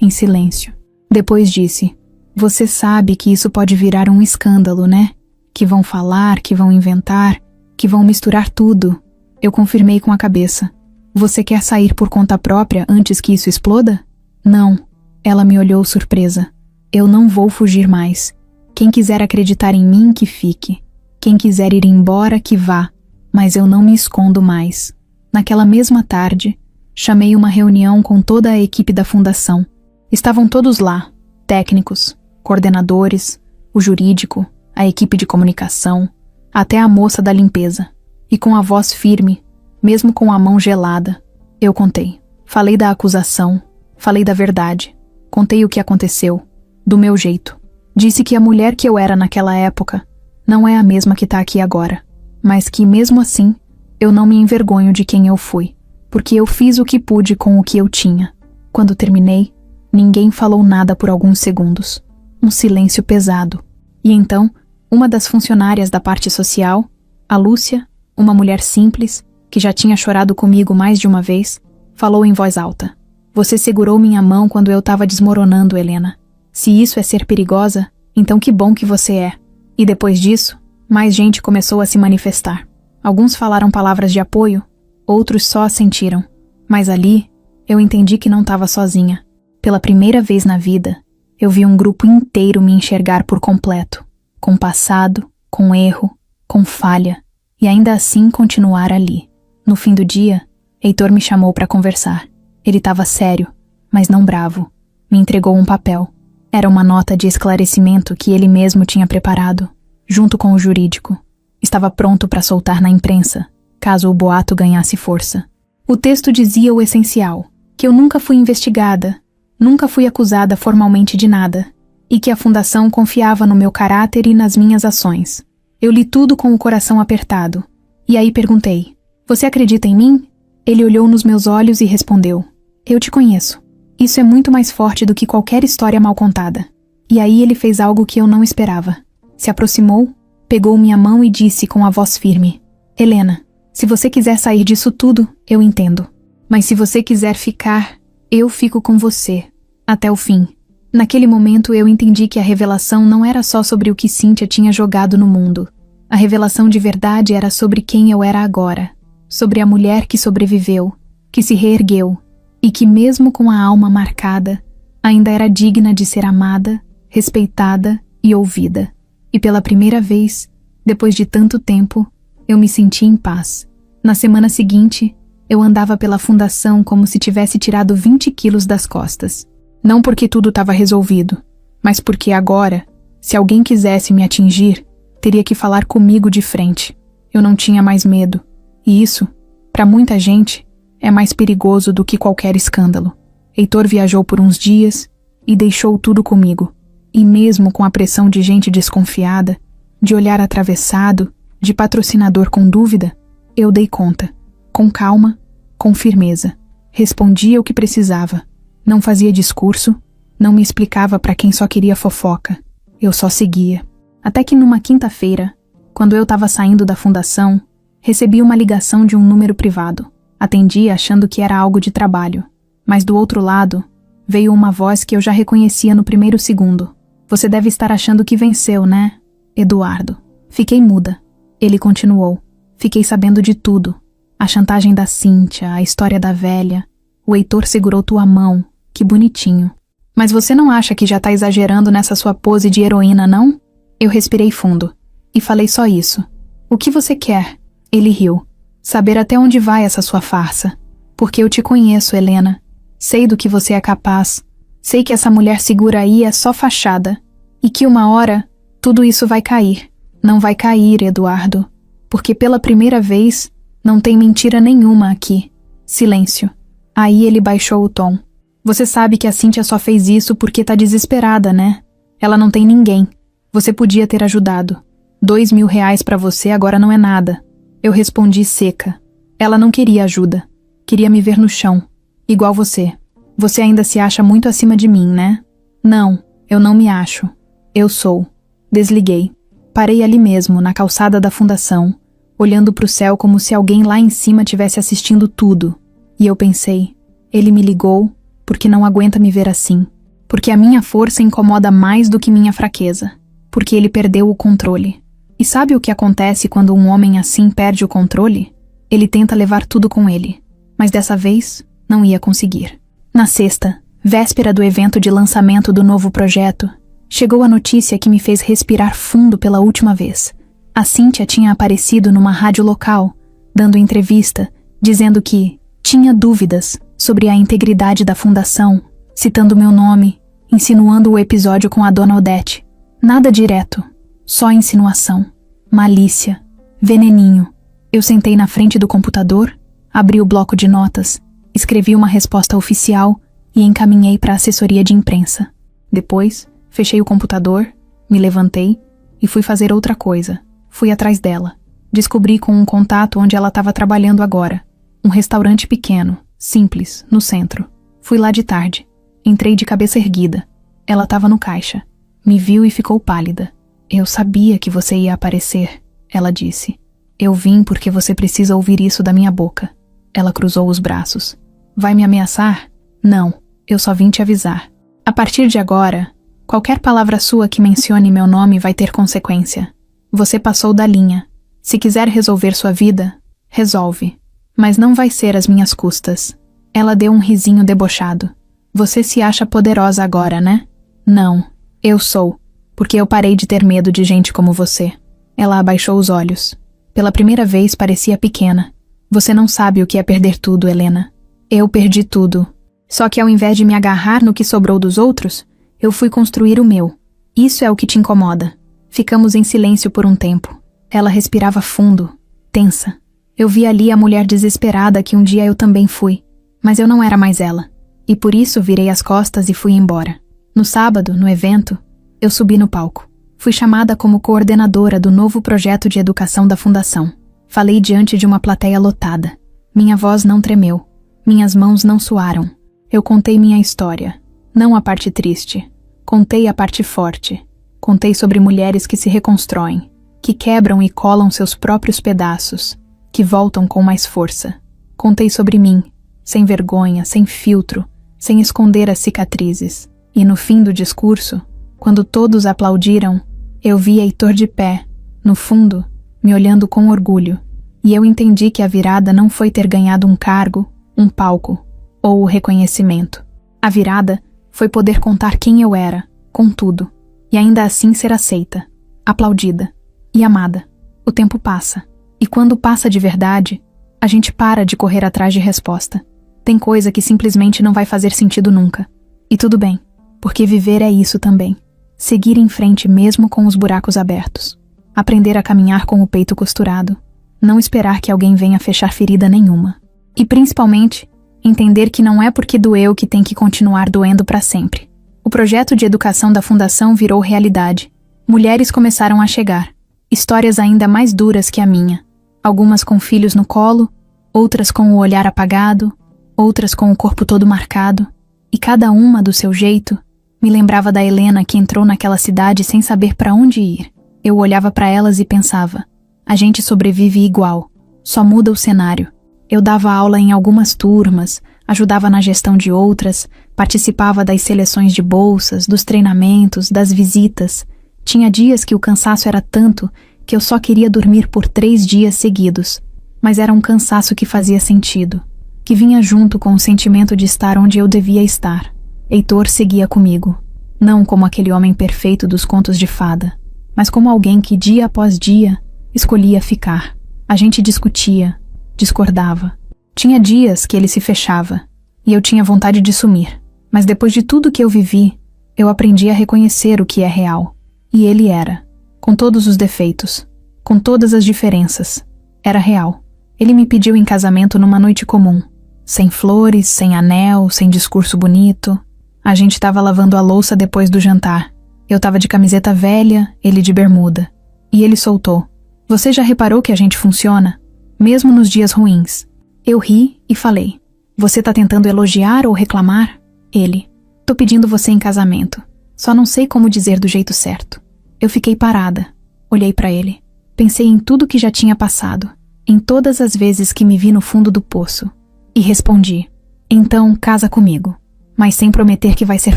em silêncio. Depois disse: "Você sabe que isso pode virar um escândalo, né? Que vão falar, que vão inventar, que vão misturar tudo." Eu confirmei com a cabeça. "Você quer sair por conta própria antes que isso exploda?" "Não." Ela me olhou surpresa. "Eu não vou fugir mais. Quem quiser acreditar em mim, que fique. Quem quiser ir embora, que vá. Mas eu não me escondo mais." Naquela mesma tarde, chamei uma reunião com toda a equipe da fundação. Estavam todos lá, técnicos, coordenadores, o jurídico, a equipe de comunicação, até a moça da limpeza. E com a voz firme, mesmo com a mão gelada, eu contei. Falei da acusação, falei da verdade, contei o que aconteceu, do meu jeito. Disse que a mulher que eu era naquela época não é a mesma que está aqui agora, mas que, mesmo assim, eu não me envergonho de quem eu fui, porque eu fiz o que pude com o que eu tinha. Quando terminei, ninguém falou nada por alguns segundos. Um silêncio pesado. E então, uma das funcionárias da parte social, a Lúcia, uma mulher simples, que já tinha chorado comigo mais de uma vez, falou em voz alta: "Você segurou minha mão quando eu estava desmoronando, Helena. Se isso é ser perigosa, então que bom que você é." E depois disso, mais gente começou a se manifestar. Alguns falaram palavras de apoio, outros só assentiram. Mas ali, eu entendi que não estava sozinha. Pela primeira vez na vida, eu vi um grupo inteiro me enxergar por completo, com passado, com erro, com falha, e ainda assim continuar ali. No fim do dia, Heitor me chamou para conversar. Ele estava sério, mas não bravo. Me entregou um papel. Era uma nota de esclarecimento que ele mesmo tinha preparado, junto com o jurídico. Estava pronto para soltar na imprensa, caso o boato ganhasse força. O texto dizia o essencial, que eu nunca fui investigada, nunca fui acusada formalmente de nada, e que a fundação confiava no meu caráter e nas minhas ações. Eu li tudo com o coração apertado. E aí perguntei, você acredita em mim? Ele olhou nos meus olhos e respondeu, eu te conheço. Isso é muito mais forte do que qualquer história mal contada. E aí ele fez algo que eu não esperava. Se aproximou, pegou minha mão e disse com a voz firme, Helena, se você quiser sair disso tudo, eu entendo. Mas se você quiser ficar, eu fico com você, até o fim. Naquele momento eu entendi que a revelação não era só sobre o que Cíntia tinha jogado no mundo. A revelação de verdade era sobre quem eu era agora. Sobre a mulher que sobreviveu, que se reergueu, e que mesmo com a alma marcada, ainda era digna de ser amada, respeitada e ouvida. E pela primeira vez, depois de tanto tempo, eu me senti em paz. Na semana seguinte, eu andava pela fundação como se tivesse tirado 20 quilos das costas. Não porque tudo estava resolvido, mas porque agora, se alguém quisesse me atingir, teria que falar comigo de frente. Eu não tinha mais medo. E isso, para muita gente, é mais perigoso do que qualquer escândalo. Heitor viajou por uns dias e deixou tudo comigo. E mesmo com a pressão de gente desconfiada, de olhar atravessado, de patrocinador com dúvida, eu dei conta. Com calma, com firmeza. Respondia o que precisava. Não fazia discurso, não me explicava para quem só queria fofoca. Eu só seguia. Até que numa quinta-feira, quando eu estava saindo da fundação, recebi uma ligação de um número privado. Atendi achando que era algo de trabalho. Mas do outro lado, veio uma voz que eu já reconhecia no primeiro segundo. Você deve estar achando que venceu, né, Eduardo? Fiquei muda. Ele continuou. Fiquei sabendo de tudo. A chantagem da Cíntia, a história da velha. O Heitor segurou tua mão. Que bonitinho. Mas você não acha que já tá exagerando nessa sua pose de heroína, não? Eu respirei fundo. E falei só isso. O que você quer? Ele riu. Saber até onde vai essa sua farsa. Porque eu te conheço, Helena. Sei do que você é capaz. Sei que essa mulher segura aí é só fachada. E que uma hora, tudo isso vai cair. Não vai cair, Eduardo. Porque pela primeira vez, não tem mentira nenhuma aqui. Silêncio. Aí ele baixou o tom. Você sabe que a Cíntia só fez isso porque tá desesperada, né? Ela não tem ninguém. Você podia ter ajudado. 2.000 reais pra você agora não é nada. Eu respondi seca. Ela não queria ajuda. Queria me ver no chão. Igual você. Você ainda se acha muito acima de mim, né? Não, eu não me acho. Eu sou. Desliguei. Parei ali mesmo, na calçada da fundação, olhando pro céu como se alguém lá em cima tivesse assistindo tudo. E eu pensei, ele me ligou porque não aguenta me ver assim. Porque a minha força incomoda mais do que minha fraqueza. Porque ele perdeu o controle. E sabe o que acontece quando um homem assim perde o controle? Ele tenta levar tudo com ele. Mas dessa vez, não ia conseguir. Na sexta, véspera do evento de lançamento do novo projeto, chegou a notícia que me fez respirar fundo pela última vez. A Cíntia tinha aparecido numa rádio local, dando entrevista, dizendo que tinha dúvidas sobre a integridade da fundação, citando meu nome, insinuando o episódio com a dona Odete. Nada direto, só insinuação, malícia, veneninho. Eu sentei na frente do computador, abri o bloco de notas, escrevi uma resposta oficial e encaminhei para a assessoria de imprensa. Depois, fechei o computador, me levantei e fui fazer outra coisa. Fui atrás dela. Descobri com um contato onde ela estava trabalhando agora. Um restaurante pequeno, simples, no centro. Fui lá de tarde. Entrei de cabeça erguida. Ela estava no caixa. Me viu e ficou pálida. Eu sabia que você ia aparecer, ela disse. Eu vim porque você precisa ouvir isso da minha boca. Ela cruzou os braços. Vai me ameaçar? Não, eu só vim te avisar. A partir de agora, qualquer palavra sua que mencione meu nome vai ter consequência. Você passou da linha. Se quiser resolver sua vida, resolve. Mas não vai ser às minhas custas. Ela deu um risinho debochado. Você se acha poderosa agora, né? Não, eu sou. Porque eu parei de ter medo de gente como você. Ela abaixou os olhos. Pela primeira vez parecia pequena. Você não sabe o que é perder tudo, Helena. Eu perdi tudo. Só que ao invés de me agarrar no que sobrou dos outros, eu fui construir o meu. Isso é o que te incomoda. Ficamos em silêncio por um tempo. Ela respirava fundo, tensa. Eu vi ali a mulher desesperada que um dia eu também fui, mas eu não era mais ela. E por isso virei as costas e fui embora. No sábado, no evento, eu subi no palco. Fui chamada como coordenadora do novo projeto de educação da Fundação. Falei diante de uma plateia lotada. Minha voz não tremeu. Minhas mãos não suaram. Eu contei minha história. Não a parte triste. Contei a parte forte. Contei sobre mulheres que se reconstroem, que quebram e colam seus próprios pedaços, que voltam com mais força. Contei sobre mim, sem vergonha, sem filtro, sem esconder as cicatrizes. E no fim do discurso, quando todos aplaudiram, eu vi Heitor de pé, no fundo, me olhando com orgulho. E eu entendi que a virada não foi ter ganhado um cargo, um palco, ou o reconhecimento. A virada foi poder contar quem eu era, com tudo, e ainda assim ser aceita, aplaudida e amada. O tempo passa, e quando passa de verdade, a gente para de correr atrás de resposta. Tem coisa que simplesmente não vai fazer sentido nunca. E tudo bem, porque viver é isso também. Seguir em frente mesmo com os buracos abertos. Aprender a caminhar com o peito costurado. Não esperar que alguém venha fechar ferida nenhuma. E principalmente, entender que não é porque doeu que tem que continuar doendo para sempre. O projeto de educação da Fundação virou realidade. Mulheres começaram a chegar. Histórias ainda mais duras que a minha. Algumas com filhos no colo, outras com o olhar apagado, outras com o corpo todo marcado. E cada uma, do seu jeito, me lembrava da Helena que entrou naquela cidade sem saber para onde ir. Eu olhava para elas e pensava, a gente sobrevive igual, só muda o cenário. Eu dava aula em algumas turmas, ajudava na gestão de outras, participava das seleções de bolsas, dos treinamentos, das visitas. Tinha dias que o cansaço era tanto que eu só queria dormir por 3 dias seguidos. Mas era um cansaço que fazia sentido, que vinha junto com o sentimento de estar onde eu devia estar. Heitor seguia comigo, não como aquele homem perfeito dos contos de fada, mas como alguém que dia após dia escolhia ficar. A gente discutia, discordava. Tinha dias que ele se fechava, e eu tinha vontade de sumir. Mas depois de tudo que eu vivi, eu aprendi a reconhecer o que é real. E ele era, com todos os defeitos, com todas as diferenças. Era real. Ele me pediu em casamento numa noite comum. Sem flores, sem anel, sem discurso bonito. A gente estava lavando a louça depois do jantar. Eu estava de camiseta velha, ele de bermuda. E ele soltou. Você já reparou que a gente funciona? Mesmo nos dias ruins. Eu ri e falei. Você tá tentando elogiar ou reclamar? Ele. Tô pedindo você em casamento. Só não sei como dizer do jeito certo. Eu fiquei parada. Olhei pra ele. Pensei em tudo que já tinha passado. Em todas as vezes que me vi no fundo do poço. E respondi. Então, casa comigo. Mas sem prometer que vai ser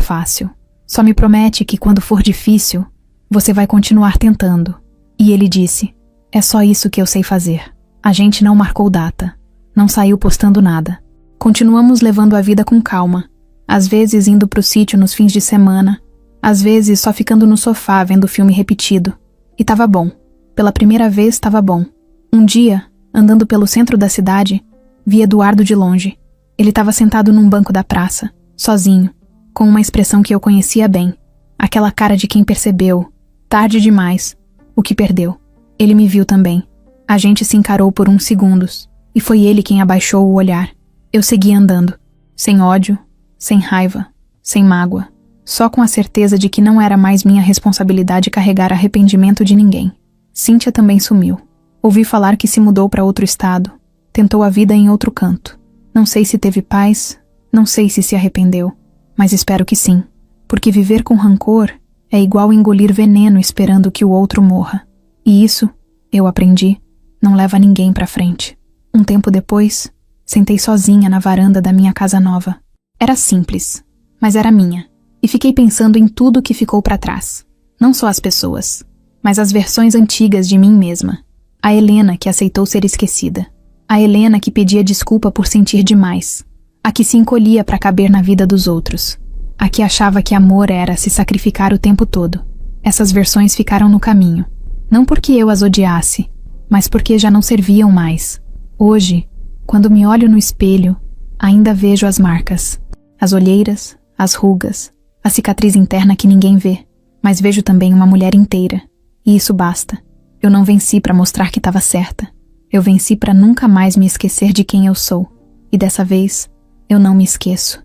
fácil. Só me promete que quando for difícil, você vai continuar tentando. E ele disse. É só isso que eu sei fazer. A gente não marcou data. Não saiu postando nada. Continuamos levando a vida com calma. Às vezes indo pro sítio nos fins de semana. Às vezes só ficando no sofá vendo o filme repetido. E tava bom. Pela primeira vez tava bom. Um dia, andando pelo centro da cidade, vi Eduardo de longe. Ele estava sentado num banco da praça, sozinho, com uma expressão que eu conhecia bem. Aquela cara de quem percebeu, tarde demais, o que perdeu. Ele me viu também. A gente se encarou por uns segundos, e foi ele quem abaixou o olhar. Eu segui andando, sem ódio, sem raiva, sem mágoa, só com a certeza de que não era mais minha responsabilidade carregar arrependimento de ninguém. Cíntia também sumiu. Ouvi falar que se mudou para outro estado, tentou a vida em outro canto. Não sei se teve paz, não sei se arrependeu, mas espero que sim, porque viver com rancor é igual engolir veneno esperando que o outro morra. E isso, eu aprendi, não leva ninguém pra frente. Um tempo depois, sentei sozinha na varanda da minha casa nova. Era simples, mas era minha, e fiquei pensando em tudo que ficou pra trás. Não só as pessoas, mas as versões antigas de mim mesma. A Helena que aceitou ser esquecida. A Helena que pedia desculpa por sentir demais. A que se encolhia pra caber na vida dos outros. A que achava que amor era se sacrificar o tempo todo. Essas versões ficaram no caminho. Não porque eu as odiasse, mas porque já não serviam mais. Hoje, quando me olho no espelho, ainda vejo as marcas. As olheiras, as rugas, a cicatriz interna que ninguém vê. Mas vejo também uma mulher inteira. E isso basta. Eu não venci para mostrar que estava certa. Eu venci para nunca mais me esquecer de quem eu sou. E dessa vez, eu não me esqueço.